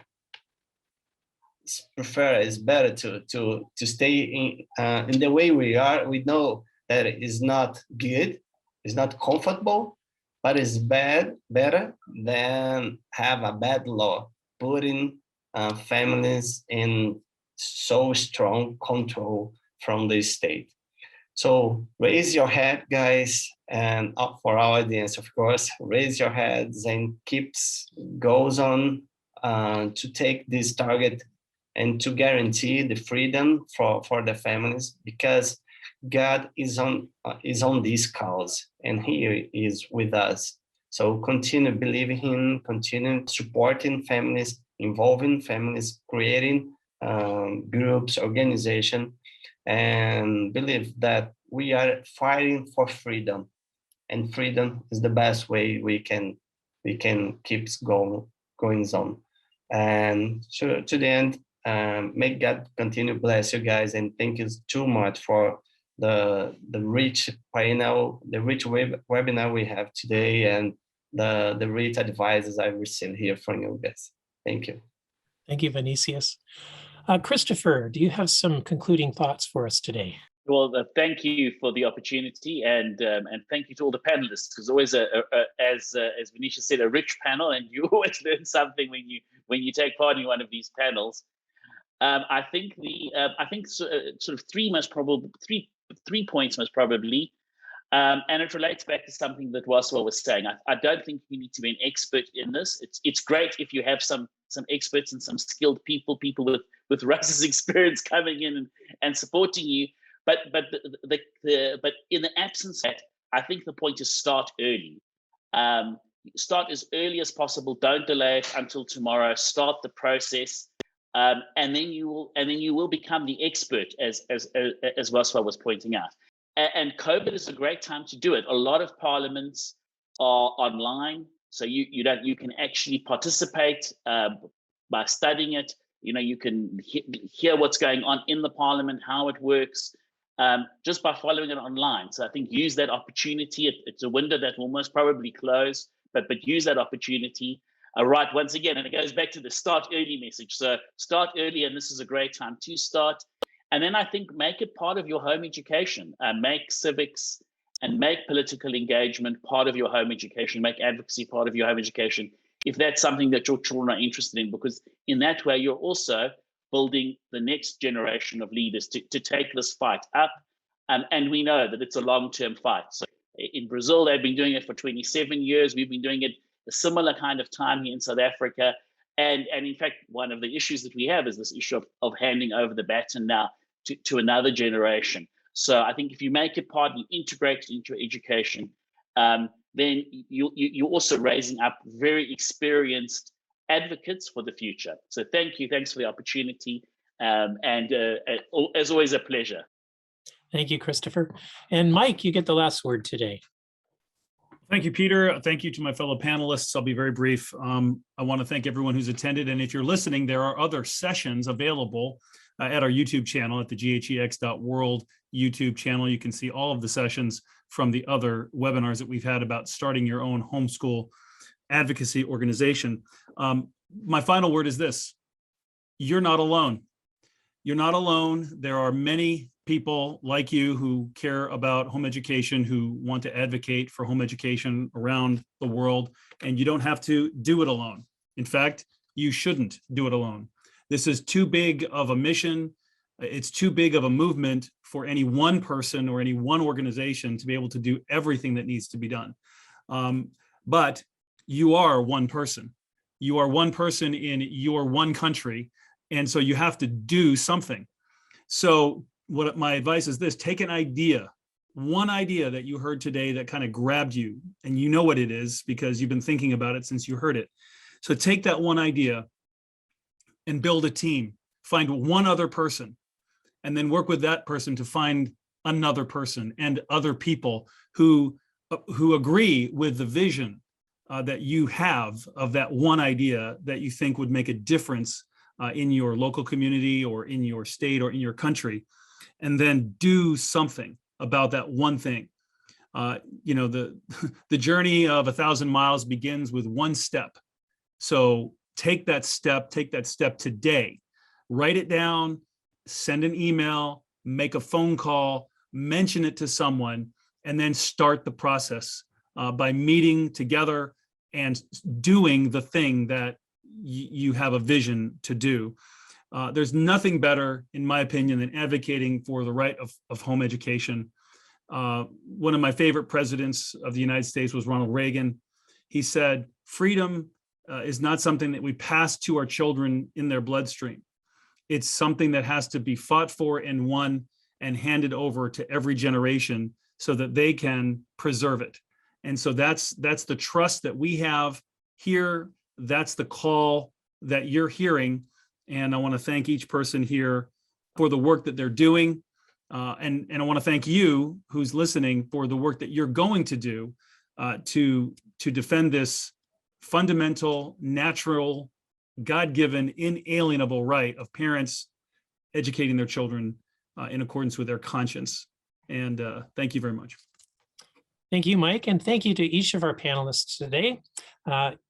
It's better to stay in the way we are. We know that it is not good, it's not comfortable, but it's better than have a bad law, putting families in so strong control from the state. So raise your head, guys, and for our audience, of course, raise your heads and goes on to take this target and to guarantee the freedom for the families, because God is on this cause and He is with us. So continue believing Him, continue supporting families, involving families, creating groups, organization, and believe that we are fighting for freedom, and freedom is the best way we can keep going on. And to the end, may God continue bless you guys, and thank you too much for the rich panel, the rich webinar we have today, and the rich advices I received here from you guys. Thank you. Thank you, Vinicius. Christopher, do you have some concluding thoughts for us today? Well, thank you for the opportunity, and thank you to all the panelists. Because always, as Vinicius said, a rich panel, and you always learn something when you take part in one of these panels. I think sort of three points most probably, and it relates back to something that Waswa was saying. I don't think you need to be an expert in this. It's great if you have some experts and some skilled people with Russ's experience coming in and supporting you. But in the absence of that, I think the point is start early. Start as early as possible. Don't delay it until tomorrow. Start the process, and then you will become the expert, as Waswa was pointing out. And COVID is a great time to do it. A lot of parliaments are online, so you can actually participate by studying it. You can hear what's going on in the parliament, how it works, just by following it online. So I think use that opportunity. It's a window that will most probably close, but use that opportunity. Right, once again, and it goes back to the start early message. So start early, and this is a great time to start. And then I think make it part of your home education. Make civics and make political engagement part of your home education. Make advocacy part of your home education, if that's something that your children are interested in, because in that way, you're also building the next generation of leaders to take this fight up. And we know that it's a long-term fight. So in Brazil, they've been doing it for 27 years. We've been doing it a similar kind of time here in South Africa. And in fact, one of the issues that we have is this issue of handing over the baton now to another generation. So I think if you make it part, you integrate it into your education, then you're also raising up very experienced advocates for the future. So thank you. Thanks for the opportunity. And as always, a pleasure. Thank you, Christopher. And Mike, you get the last word today. Thank you, Peter. Thank you to my fellow panelists. I'll be very brief. I want to thank everyone who's attended. And if you're listening, there are other sessions available at our YouTube channel, at the ghex.world YouTube channel. You can see all of the sessions from the other webinars that we've had about starting your own homeschool advocacy organization. My final word is this: you're not alone. You're not alone. There are many people like you who care about home education, who want to advocate for home education around the world, and you don't have to do it alone. In fact, you shouldn't do it alone. This is too big of a mission. It's too big of a movement for any one person or any one organization to be able to do everything that needs to be done. But you are one person. You are one person in your one country, and so you have to do something. So what my advice is this: take an idea, one idea that you heard today that kind of grabbed you, and you know what it is because you've been thinking about it since you heard it. So take that one idea and build a team, find one other person, and then work with that person to find another person and other people who agree with the vision that you have of that one idea that you think would make a difference in your local community or in your state or in your country, and then do something about that one thing. You know, the journey of 1,000 miles begins with one step. So take that step today, write it down, send an email, make a phone call, mention it to someone, and then start the process by meeting together and doing the thing that you have a vision to do. There's nothing better, in my opinion, than advocating for the right of home education. One of my favorite presidents of the United States was Ronald Reagan. He said, freedom is not something that we pass to our children in their bloodstream. It's something that has to be fought for and won and handed over to every generation so that they can preserve it. And so that's the trust that we have here. That's the call that you're hearing. And I want to thank each person here for the work that they're doing. And I want to thank you who's listening for the work that you're going to do to defend this fundamental, natural, God-given, inalienable right of parents educating their children in accordance with their conscience. And thank you very much. Thank you, Mike, and thank you to each of our panelists today.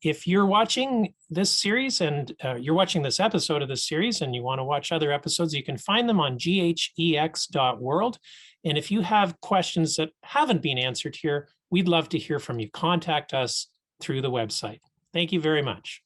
If you're watching this series and you're watching this episode of this series and you want to watch other episodes, you can find them on ghex.world. And if you have questions that haven't been answered here, we'd love to hear from you. Contact us through the website. Thank you very much.